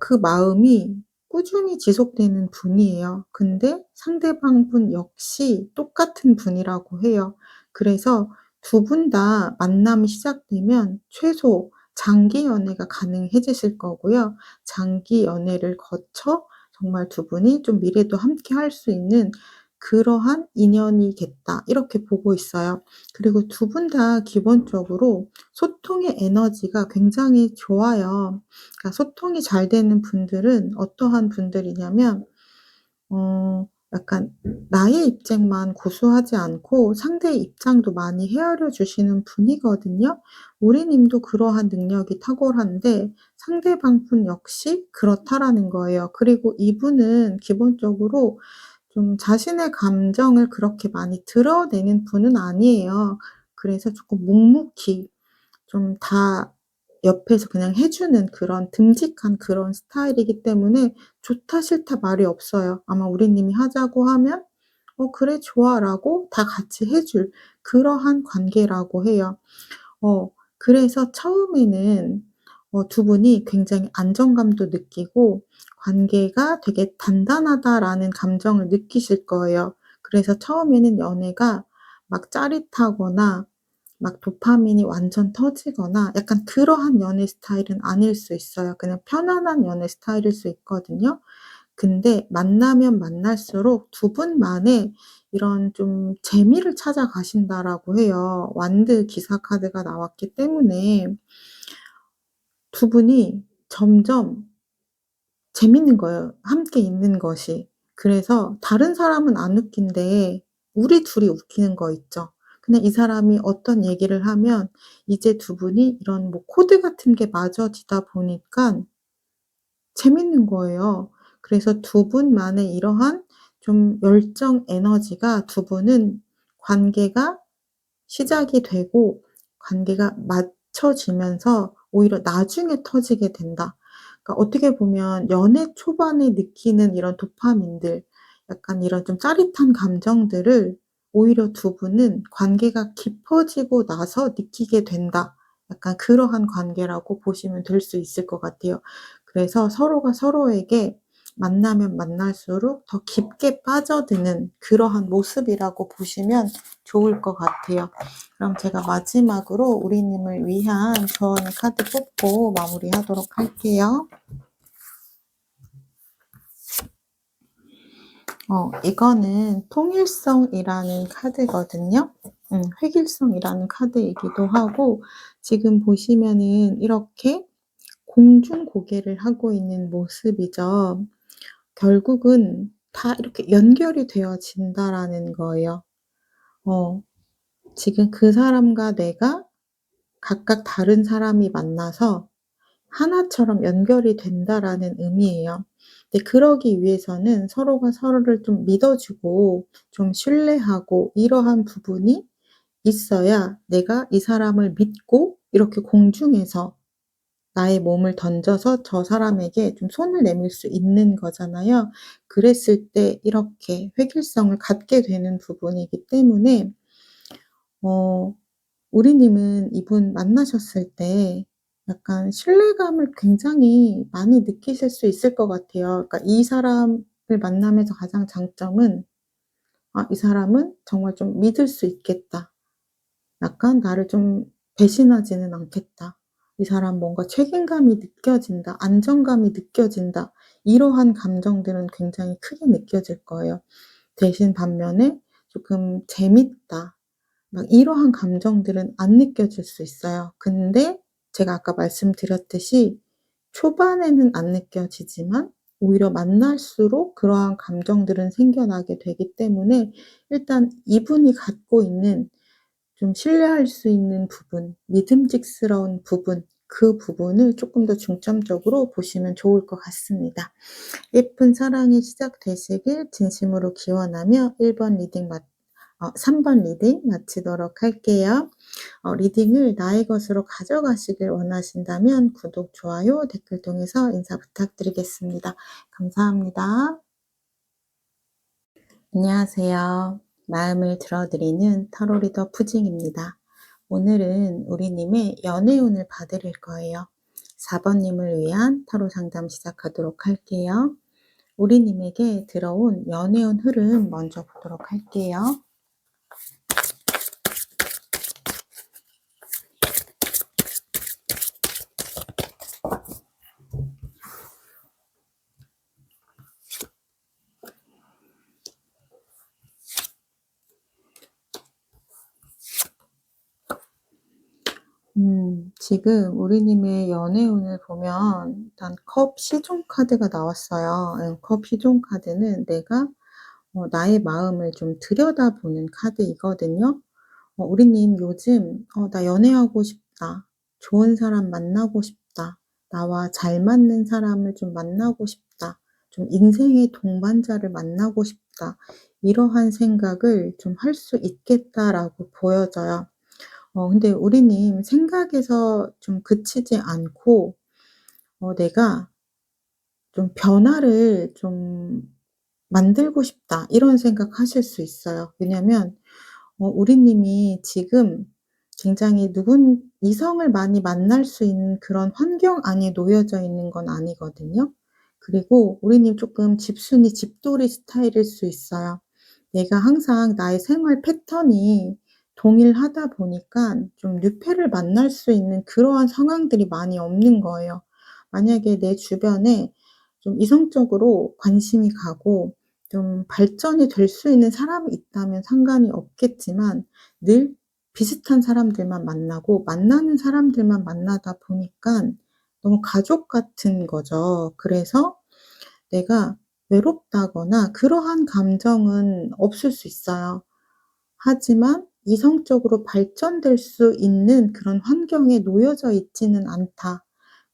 그 마음이 꾸준히 지속되는 분이에요. 근데 상대방 분 역시 똑같은 분이라고 해요. 그래서 두 분 다 만남이 시작되면 최소 장기 연애가 가능해지실 거고요. 장기 연애를 거쳐 정말 두 분이 좀 미래도 함께 할 수 있는 그러한 인연이겠다, 이렇게 보고 있어요. 그리고 두 분 다 기본적으로 소통의 에너지가 굉장히 좋아요. 그러니까 소통이 잘 되는 분들은 어떠한 분들이냐면 약간 나의 입장만 고수하지 않고 상대의 입장도 많이 헤아려 주시는 분이거든요. 우리 님도 그러한 능력이 탁월한데 상대방 분 역시 그렇다라는 거예요. 그리고 이분은 기본적으로 좀 자신의 감정을 그렇게 많이 드러내는 분은 아니에요. 그래서 조금 묵묵히 좀 다 옆에서 그냥 해 주는 그런 듬직한 그런 스타일이기 때문에 좋다 싫다 말이 없어요. 아마 우리님이 하자고 하면 "어 그래 좋아."라고 다 같이 해줄 그러한 관계라고 해요. 그래서 처음에는 두 분이 굉장히 안정감도 느끼고 '관계가 되게 단단하다.'라는 감정을 느끼실 거예요. 그래서 처음에는 연애가 막 짜릿하거나 막 도파민이 완전 터지거나 약간 그러한 연애 스타일은 아닐 수 있어요. 그냥 편안한 연애 스타일일 수 있거든요. 근데 만나면 만날수록 두 분만의 이런 좀 재미를 찾아가신다라고 해요. 완드 기사 카드가 나왔기 때문에 두 분이 점점 재밌는 거예요, 함께 있는 것이. 그래서 다른 사람은 안 웃긴데 우리 둘이 웃기는 거 있죠. 그냥 이 사람이 어떤 얘기를 하면 이제 두 분이 이런 뭐 코드 같은 게 맞아지다 보니깐 재밌는 거예요. 그래서 두 분만의 이러한 좀 열정 에너지가 두 분은 관계가 시작이 되고 관계가 맞춰지면서 오히려 나중에 터지게 된다. 그러니까 어떻게 보면 연애 초반에 느끼는 이런 도파민들, 약간 이런 좀 짜릿한 감정들을 오히려 두 분은 관계가 깊어지고 나서 느끼게 된다. 약간 그러한 관계라고 보시면 될 수 있을 것 같아요. 그래서 서로가 서로에게 만나면 만날수록 더 깊게 빠져드는 그러한 모습이라고 보시면 좋을 것 같아요. 그럼 제가 마지막으로 우리님을 위한 조언의 카드 뽑고 마무리하도록 할게요. 이거는 통일성이라는 카드거든요. 획일성이라는 카드이기도 하고 지금 보시면은 이렇게 공중고개를 하고 있는 모습이죠. 결국은 다 이렇게 연결이 되어진다라는 거예요. 어 지금 그 사람과 내가 각각 다른 사람이 만나서 하나처럼 연결이 된다라는 의미예요. 근데 그러기 위해서는 서로가 서로를 좀 믿어 주고 좀 신뢰하고 이러한 부분이 있어야 내가 이 사람을 믿고 이렇게 공중에서 나의 몸을 던져서 저 사람에게 좀 손을 내밀 수 있는 거잖아요. 그랬을 때 이렇게 획일성을 갖게 되는 부분이기 때문에 어 우리님은 이분 만나셨을 때 약간 신뢰감을 굉장히 많이 느끼실 수 있을 것 같아요. 그러니까 이 사람을 만나면서 가장 장점은 '아 이 사람은 정말 좀 믿을 수 있겠다. 약간 나를 좀 배신하지는 않겠다. 이 사람 뭔가 책임감이 느껴진다. 안정감이 느껴진다.' 이러한 감정들은 굉장히 크게 느껴질 거예요. 대신 반면에 조금 '재밌다.' 막 이러한 감정들은 안 느껴질 수 있어요. 근데 제가 아까 말씀드렸듯이 초반에는 안 느껴지지만 오히려 만날수록 그러한 감정들은 생겨나게 되기 때문에 일단 이분이 갖고 있는 좀 신뢰할 수 있는 부분, 믿음직스러운 부분, 그 부분을 조금 더 중점적으로 보시면 좋을 것 같습니다. 예쁜 사랑이 시작되시길 진심으로 기원하며 1번 리딩 3번 리딩 마치도록 할게요. 리딩을 나의 것으로 가져가시길 원하신다면 구독, 좋아요, 댓글 통해서 인사 부탁드리겠습니다. 감사합니다. 안녕하세요. 마음을 들어드리는 타로 리더 푸징입니다. 오늘은 우리님의 연애운을 봐드릴 거예요. 4번 님을 위한 타로 상담 시작하도록 할게요. 우리님에게 들어온 연애운 흐름 먼저 보도록 할게요. 지금 우리님의 연애운을 보면 일단 컵 시종 카드가 나왔어요. 컵 시종 카드는 내가 나의 마음을 좀 들여다보는 카드이거든요. 우리님 요즘 '나 연애하고 싶다. 좋은 사람 만나고 싶다. 나와 잘 맞는 사람을 좀 만나고 싶다. 좀 인생의 동반자를 만나고 싶다.' 이러한 생각을 좀 할 수 있겠다라고 보여져요. 근데 우리님 생각에서 좀 그치지 않고 '내가 좀 변화를 좀 만들고 싶다.' 이런 생각하실 수 있어요. 왜냐면 우리님이 지금 굉장히 누군 이성을 많이 만날 수 있는 그런 환경 안에 놓여져 있는 건 아니거든요. 그리고 우리님 조금 집순이 집돌이 스타일일 수 있어요. 내가 항상 나의 생활 패턴이 동일하다 보니까 좀 뉴페를 만날 수 있는 그러한 상황들이 많이 없는 거예요. 만약에 내 주변에 좀 이성적으로 관심이 가고 좀 발전이 될 수 있는 사람이 있다면 상관이 없겠지만 늘 비슷한 사람들만 만나고 만나는 사람들만 만나다 보니까 너무 가족 같은 거죠. 그래서 내가 외롭다거나 그러한 감정은 없을 수 있어요. 하지만 이성적으로 발전될 수 있는 그런 환경에 놓여져 있지는 않다.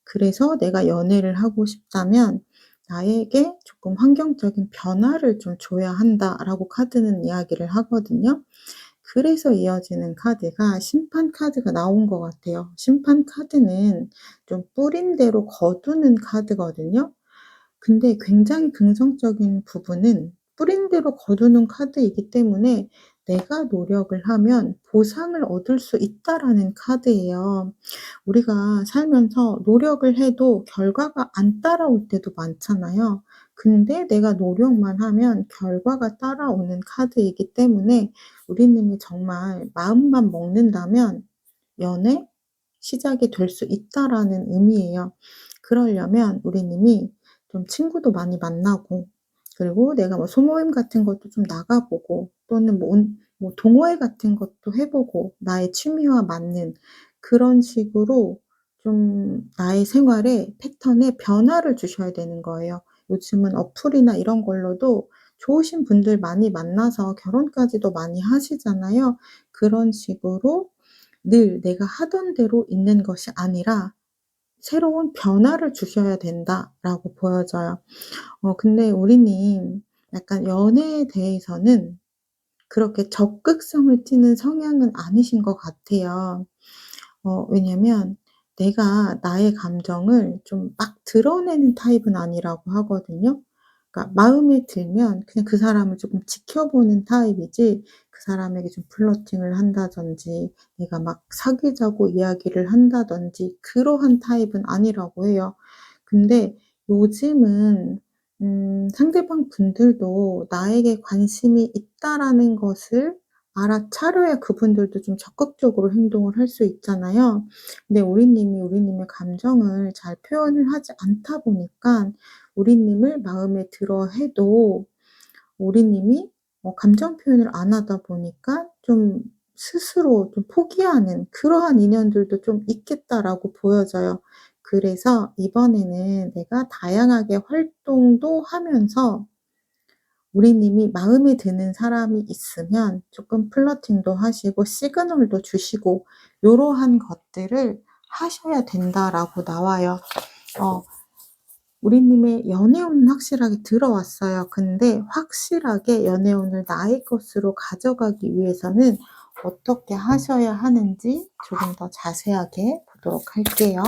그래서 내가 연애를 하고 싶다면 나에게 조금 환경적인 변화를 좀 줘야 한다라고 카드는 이야기를 하거든요. 그래서 이어지는 카드가 심판 카드가 나온 것 같아요. 심판 카드는 좀 뿌린 대로 거두는 카드거든요. 근데 굉장히 긍정적인 부분은 뿌린 대로 거두는 카드이기 때문에 '내가 노력을 하면 보상을 얻을 수 있다.'라는 카드예요. 우리가 살면서 노력을 해도 결과가 안 따라올 때도 많잖아요. 근데 내가 노력만 하면 결과가 따라오는 카드이기 때문에 우리님이 정말 마음만 먹는다면 연애 시작이 될 수 있다라는 의미예요. 그러려면 우리님이 좀 친구도 많이 만나고 그리고 내가 뭐 소모임 같은 것도 좀 나가 보고 또는 뭐 동호회 같은 것도 해 보고 나의 취미와 맞는 그런 식으로 좀 나의 생활에 패턴에 변화를 주셔야 되는 거예요. 요즘은 어플이나 이런 걸로도 좋으신 분들 많이 만나서 결혼까지도 많이 하시잖아요. 그런 식으로 늘 내가 하던 대로 있는 것이 아니라 '새로운 변화를 주셔야 된다.'라고 보여져요. 근데 우리님 약간 연애에 대해서는 그렇게 적극성을 띠는 성향은 아니신 것 같아요. 왜냐면 내가 나의 감정을 좀 막 드러내는 타입은 아니라고 하거든요. 그러니까 마음에 들면 그냥 그 사람을 조금 지켜보는 타입이지 그 사람에게 좀 플러팅을 한다든지 내가 막 사귀자고 이야기를 한다든지 그러한 타입은 아니라고 해요. 근데 요즘은 상대방 분들도 나에게 관심이 있다라는 것을 알아차려야 그분들도 좀 적극적으로 행동을 할 수 있잖아요. 근데 우리님이 우리님의 감정을 잘 표현을 하지 않다 보니까 우리님을 마음에 들어 해도 우리님이 감정 표현을 안 하다 보니까 좀 스스로 좀 포기하는 그러한 인연들도 좀 있겠다라고 보여져요. 그래서 이번에는 내가 다양하게 활동도 하면서 우리님이 마음에 드는 사람이 있으면 조금 플러팅도 하시고 시그널도 주시고 요러한 것들을 하셔야 된다라고 나와요. 어 우리님의 연애운은 확실하게 들어왔어요. 근데 확실하게 연애운을 나의 것으로 가져가기 위해서는 어떻게 하셔야 하는지 조금 더 자세하게 보도록 할게요.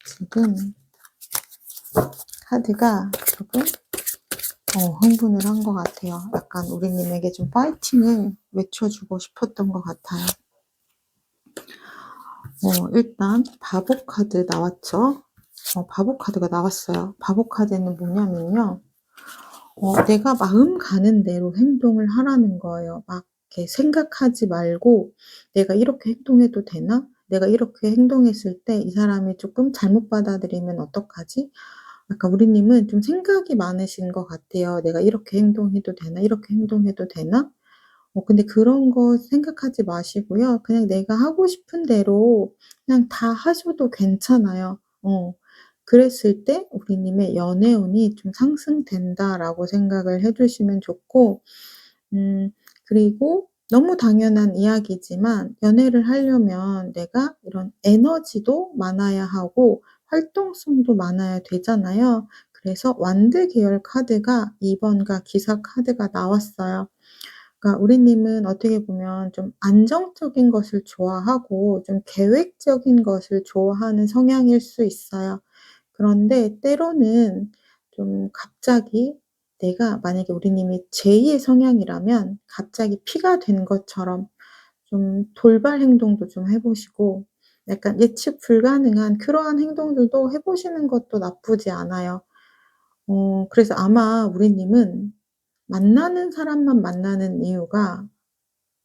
지금 카드가 조금 흥분을 한 것 같아요. 약간 우리님에게 좀 파이팅을 외쳐주고 싶었던 것 같아요. 일단 바보 카드 나왔죠? 바보 카드가 나왔어요. 바보 카드는 뭐냐면요. 내가 마음 가는 대로 행동을 하라는 거예요. 막 이렇게 생각하지 말고 '내가 이렇게 행동해도 되나? 내가 이렇게 행동했을 때 이 사람이 쪼끔 잘못 받아들이면 어떡하지?' 약간 우리님은 좀 생각이 많으신 것 같아요. '내가 이렇게 행동해도 되나? 이렇게 행동해도 되나?' 근데 그런 거 생각하지 마시고요. 그냥 내가 하고 싶은 대로 그냥 다 하셔도 괜찮아요. 그랬을 때 우리님의 '연애운이 좀 상승된다.'라고 생각을 해 주시면 좋고 그리고 너무 당연한 이야기지만 연애를 하려면 내가 이런 에너지도 많아야 하고 활동성도 많아야 되잖아요. 그래서 완드 계열 카드가 2 번과 기사 카드가 나왔어요. 그러니까 우리님은 어떻게 보면 좀 안정적인 것을 좋아하고 좀 계획적인 것을 좋아하는 성향일 수 있어요. 그런데 때로는 좀 갑자기 내가 만약에 우리님이 제2의 성향이라면 갑자기 피가 된 것처럼 좀 돌발 행동도 좀 해 보시고 약간 예측 불가능한 그러한 행동들도 해 보시는 것도 나쁘지 않아요. 그래서 아마 우리님은 만나는 사람만 만나는 이유가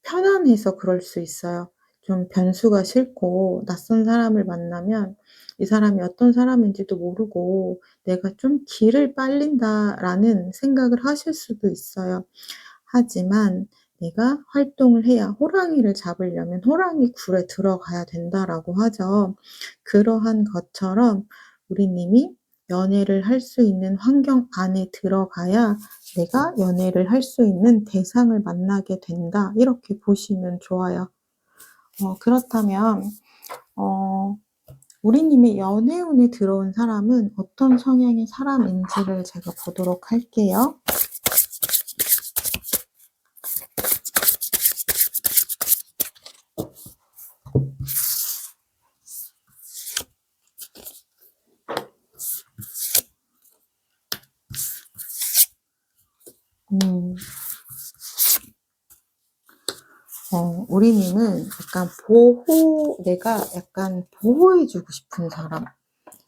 편안해서 그럴 수 있어요. 좀 변수가 싫고 낯선 사람을 만나면 이 사람이 어떤 사람인지도 모르고 '내가 좀 길을 빨린다.'라는 생각을 하실 수도 있어요. 하지만 내가 활동을 해야 호랑이를 잡으려면 "호랑이 굴에 들어가야 된다."라고 하죠. 그러한 것처럼 우리님이 연애를 할 수 있는 환경 안에 들어가야 '내가 연애를 할 수 있는 대상을 만나게 된다.' 이렇게 보시면 좋아요. 그렇다면 어 우리님의 연애운에 들어온 사람은 어떤 성향의 사람인지를 제가 보도록 할게요. 음. 우리님은 약간 내가 약간 보호해 주고 싶은 사람,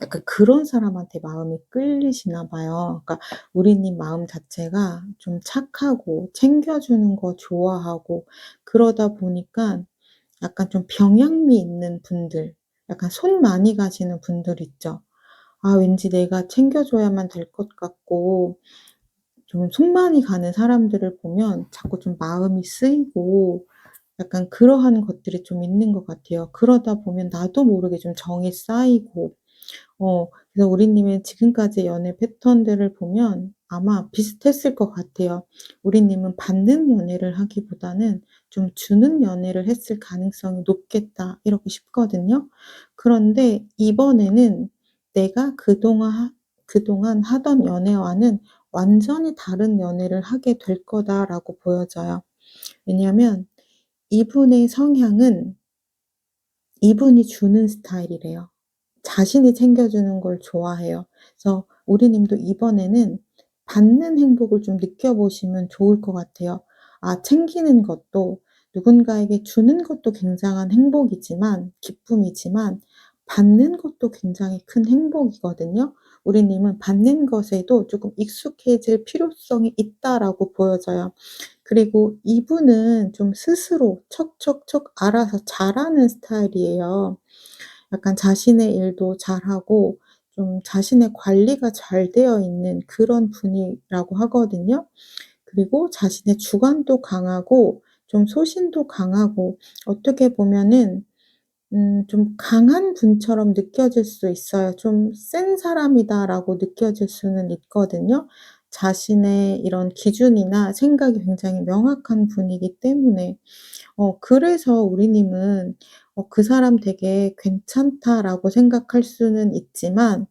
약간 그런 사람한테 마음이 끌리시나 봐요. 그러니까 우리님 마음 자체가 좀 착하고 챙겨주는 거 좋아하고 그러다 보니까 약간 좀 병양미 있는 분들, 약간 손 많이 가시는 분들 있죠. 아, 왠지 내가 챙겨줘야만 될 것 같고 좀 손 많이 가는 사람들을 보면 자꾸 좀 마음이 쓰이고 약간 그러한 것들이 좀 있는 것 같아요. 그러다 보면 나도 모르게 좀 정이 쌓이고 그래서 우리님의 지금까지의 연애 패턴들을 보면 아마 비슷했을 것 같아요. 우리님은 받는 연애를 하기보다는 좀 주는 연애를 했을 가능성이 높겠다 이렇게 싶거든요. 그런데 이번에는 내가 그동안 하던 연애와는 완전히 다른 연애를 하게 될 거다라고 보여져요. 왜냐하면 이분의 성향은 이분이 주는 스타일이래요. 자신이 챙겨주는 걸 좋아해요. 그래서 우리 님도 이번에는 받는 행복을 좀 느껴보시면 좋을 것 같아요. 아, 챙기는 것도 누군가에게 주는 것도 굉장한 행복이지만 기쁨이지만 받는 것도 굉장히 큰 행복이거든요. 우리 님은 받는 것에도 조금 익숙해질 필요성이 있다라고 보여져요. 그리고 이분은 좀 스스로 척척척 알아서 잘하는 스타일이에요. 약간 자신의 일도 잘하고 좀 자신의 관리가 잘 되어 있는 그런 분이라고 하거든요. 그리고 자신의 주관도 강하고 좀 소신도 강하고 어떻게 보면은 좀 강한 분처럼 느껴질 수 있어요. '좀 센 사람이다.'라고 느껴질 수는 있거든요. 자신의 이런 기준이나 생각이 굉장히 명확한 분이기 때문에. 그래서 우리님은 '그 사람 되게 괜찮다.'라고 생각할 수는 있지만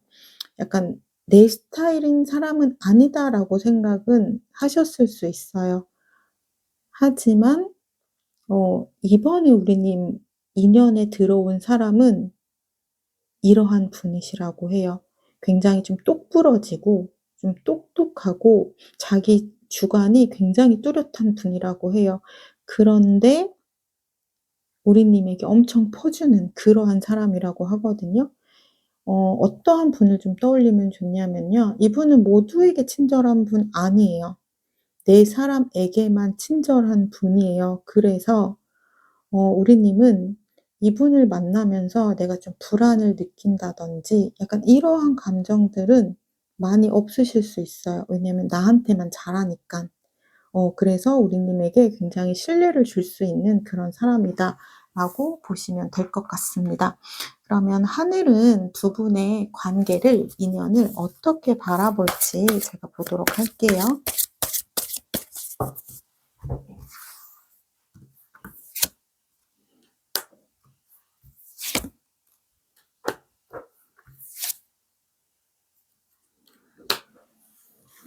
약간 '내 스타일인 사람은 아니다.'라고 생각은 하셨을 수 있어요. 하지만 이번에 우리님 인연에 들어온 사람은 이러한 분이시라고 해요. 굉장히 좀 똑부러지고 좀 똑똑하고 자기 주관이 굉장히 뚜렷한 분이라고 해요. 그런데 우리님에게 엄청 퍼주는 그러한 사람이라고 하거든요. 어떠한 분을 좀 떠올리면 좋냐면요. 이분은 모두에게 친절한 분 아니에요. 내 사람에게만 친절한 분이에요. 그래서 우리님은 이분을 만나면서 내가 좀 불안을 느낀다든지 약간 이러한 감정들은 많이 없으실 수 있어요. 왜냐면 나한테만 잘하니깐. 그래서 우리님에게 굉장히 신뢰를 줄 수 있는 그런 사람이다라고 보시면 될 것 같습니다. 그러면 하늘은 두 분의 관계를, 인연을 어떻게 바라볼지 제가 보도록 할게요.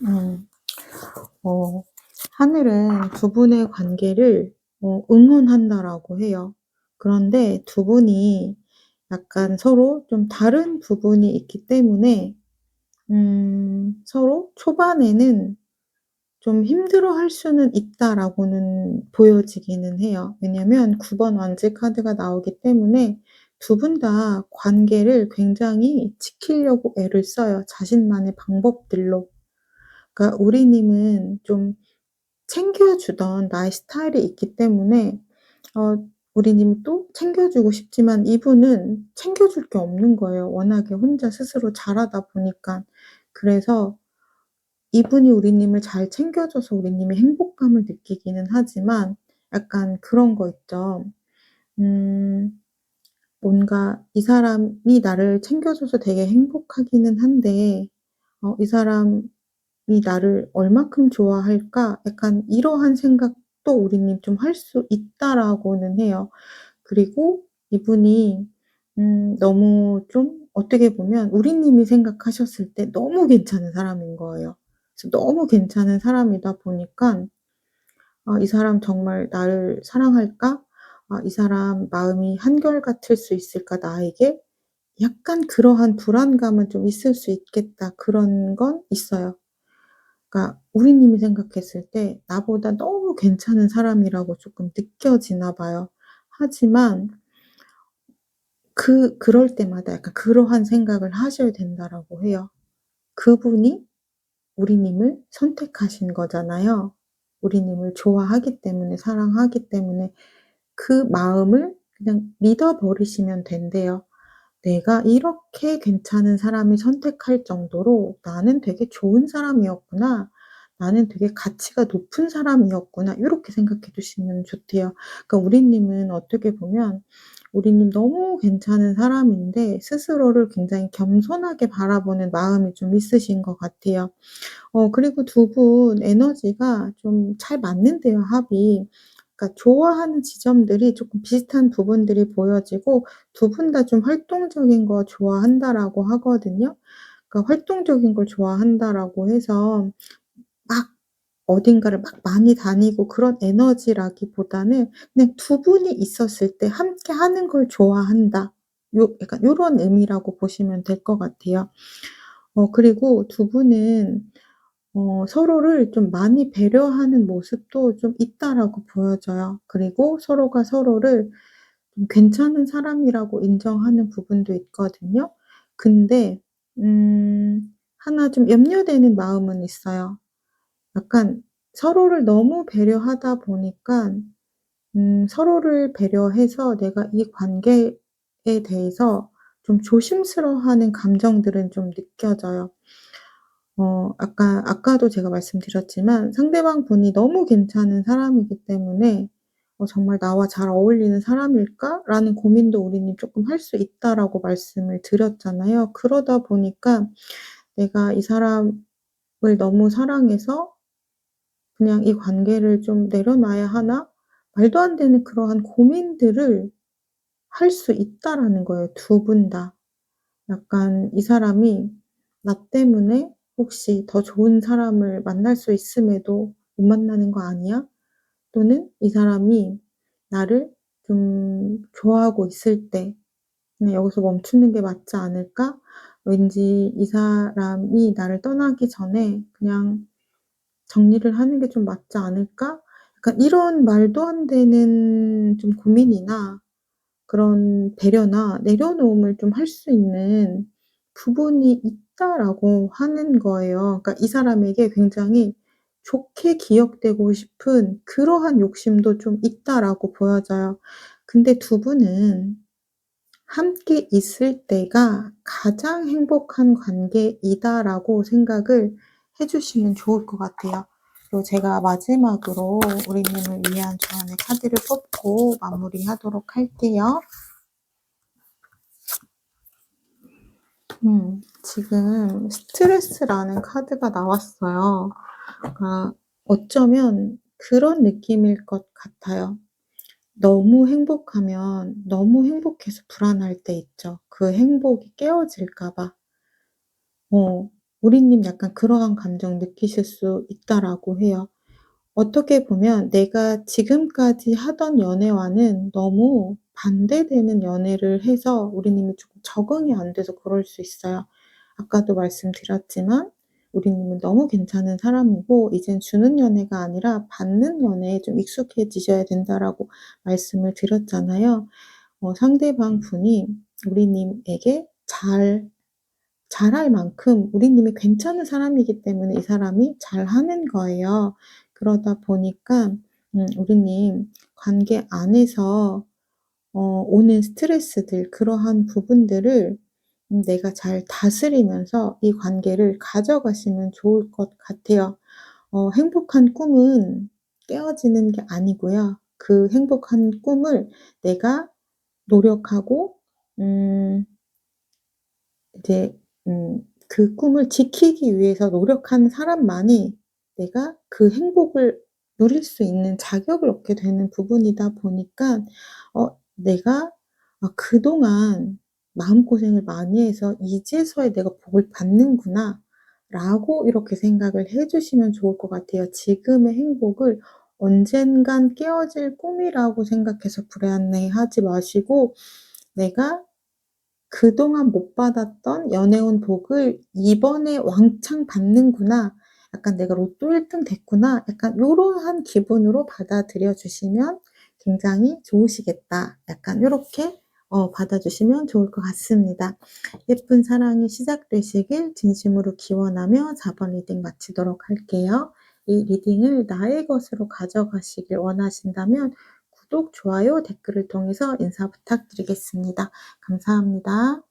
음. 어 하늘은 두 분의 관계를 응원한다라고 해요. 그런데 두 분이 약간 서로 좀 다른 부분이 있기 때문에 서로 초반에는 좀 힘들어할 수는 있다라고는 보여지기는 해요. 왜냐면 9번 완지 카드가 나오기 때문에 두 분 다 관계를 굉장히 지키려고 애를 써요, 자신만의 방법들로. 그러니까 우리 님은 좀 챙겨주던 나의 스타일이 있기 때문에 우리 님이 또 챙겨주고 싶지만 이분은 챙겨줄 게 없는 거예요, 워낙에 혼자 스스로 잘하다 보니까. 그래서 이분이 우리 님을 잘 챙겨줘서 우리 님이 행복감을 느끼기는 하지만 약간 그런 거 있죠. 음 뭔가 이 사람이 나를 챙겨줘서 되게 행복하기는 한데 '이 사람이 나를 얼마큼 좋아할까?' 약간 이러한 생각도 우리 님 좀 할 수 있다라고는 해요. 그리고 이분이 너무 좀 어떻게 보면 우리 님이 생각하셨을 때 너무 괜찮은 사람인 거예요. 그래서 너무 괜찮은 사람이다 보니깐 '아 이 사람 정말 나를 사랑할까? 아 이 사람 마음이 한결같을 수 있을까 나에게?' 약간 그러한 불안감은 좀 있을 수 있겠다. 그런 건 있어요. 그러니까 우리 님이 생각했을 때 나보다 너무 괜찮은 사람이라고 쪼끔 느껴지나 봐요. 하지만 그럴 때마다 약간 그러한 생각을 하셔야 된다라고 해요. 그분이 우리님을 선택하신 거잖아요. 우리님을 좋아하기 때문에 사랑하기 때문에 그 마음을 그냥 믿어 버리시면 된대요. '내가 이렇게 괜찮은 사람을 선택할 정도로 나는 되게 좋은 사람이었구나. 나는 되게 가치가 높은 사람이었구나.' 요렇게 생각해 주시면 좋대요. 그러니까 우리님은 어떻게 보면 우리님 너무 괜찮은 사람인데 스스로를 굉장히 겸손하게 바라보는 마음이 좀 있으신 것 같아요. 그리고 두 분 에너지가 좀 잘 맞는데요, 합이. 그러니까 좋아하는 지점들이 쪼끔 비슷한 부분들이 보여지고 두 분 다 좀 "활동적인 거 좋아한다."라고 하거든요. 그러니까 활동적인 걸 좋아한다라고 해서 막 어딘가를 막 많이 다니고 그런 에너지라기보다는 그냥 두 분이 있었을 때 '함께 하는 걸 좋아한다.' 약간 요런 의미라고 보시면 될 것 같아요. 그리고 두 분은 서로를 좀 많이 배려하는 모습도 좀 있다라고 보여져요. 그리고 서로가 서로를 좀 괜찮은 사람이라고 인정하는 부분도 있거든요. 근데 하나 좀 염려되는 마음은 있어요. 약간 서로를 너무 배려하다 보니깐 서로를 배려해서 내가 이 관계에 대해서 좀 조심스러워하는 감정들은 좀 느껴져요. 아까도 제가 말씀드렸지만 상대방 분이 너무 괜찮은 사람이기 때문에 '정말 나와 잘 어울리는 사람일까?'라는 고민도 우리는 쪼끔 할 수 있다라고 말씀을 드렸잖아요. 그러다 보니까 '내가 이 사람을 너무 사랑해서 그냥 이 관계를 좀 내려놔야 하나?' 말도 안 되는 그러한 고민들을 할 수 있다라는 거예요, 두 분 다. 약간 '이 사람이 나 때문에 혹시 더 좋은 사람을 만날 수 있음에도 못 만나는 거 아니야? 또는 이 사람이 나를 좀 좋아하고 있을 때 그냥 여기서 멈추는 게 맞지 않을까? 왠지 이 사람이 나를 떠나기 전에 그냥 정리를 하는 게 좀 맞지 않을까?' 약간 이런 말도 안 되는 좀 고민이나 그런 배려나 내려놓음을 좀 할 수 있는 부분이 있다라고 하는 거예요. 그러니까 이 사람에게 굉장히 좋게 기억되고 싶은 그러한 욕심도 좀 있다라고 보여져요. 근데 두 분은 함께 있을 때가 가장 행복한 관계이다라고 생각을 해 주시면 좋을 것 같아요. 그리고 제가 마지막으로 우리님을 위한 조언의 카드를 뽑고 마무리하도록 할게요. 지금 스트레스라는 카드가 나왔어요. 어쩌면 그런 느낌일 것 같아요. 너무 행복하면 너무 행복해서 불안할 때 있죠. 그 행복이 깨어질까 봐. 우리님 약간 그러한 감정 느끼실 수 있다라고 해요. 어떻게 보면 내가 지금까지 하던 연애와는 너무 반대되는 연애를 해서 우리님이 조금 적응이 안 돼서 그럴 수 있어요. 아까도 말씀드렸지만 우리님은 너무 괜찮은 사람이고 이젠 주는 연애가 아니라 받는 연애에 좀 익숙해지셔야 된다라고 말씀을 드렸잖아요. 상대방 분이 우리님에게 잘할 만큼 우리님이 괜찮은 사람이기 때문에 이 사람이 잘하는 거예요. 그러다 보니까 우리님 관계 안에서 오는 스트레스들 그러한 부분들을 내가 잘 다스리면서 이 관계를 가져가시면 좋을 것 같아요. 행복한 꿈은 깨어지는 게 아니고요. 그 행복한 꿈을 내가 노력하고 음 이제 그 꿈을 지키기 위해서 노력하는 사람만이 내가 그 행복을 누릴 수 있는 자격을 얻게 되는 부분이다 보니까 내가 '그동안 마음고생을 많이 해서 이제서야 내가 복을 받는구나.'라고 이렇게 생각을 해 주시면 좋을 것 같아요. 지금의 행복을 언젠간 깨어질 꿈이라고 생각해서 불안해하지 마시고 '내가 그동안 못 받았던 연애운 복을 이번에 왕창 받는구나. 약간 '내가 로또 1등 됐구나.' 약간 요러한 기분으로 받아들여 주시면 굉장히 좋으시겠다. 약간 요렇게 받아주시면 좋을 것 같습니다. 예쁜 사랑이 시작되시길 진심으로 기원하며 4번 리딩 마치도록 할게요. 이 리딩을 나의 것으로 가져가시길 원하신다면 구독, 좋아요, 댓글을 통해서 인사 부탁드리겠습니다. 감사합니다.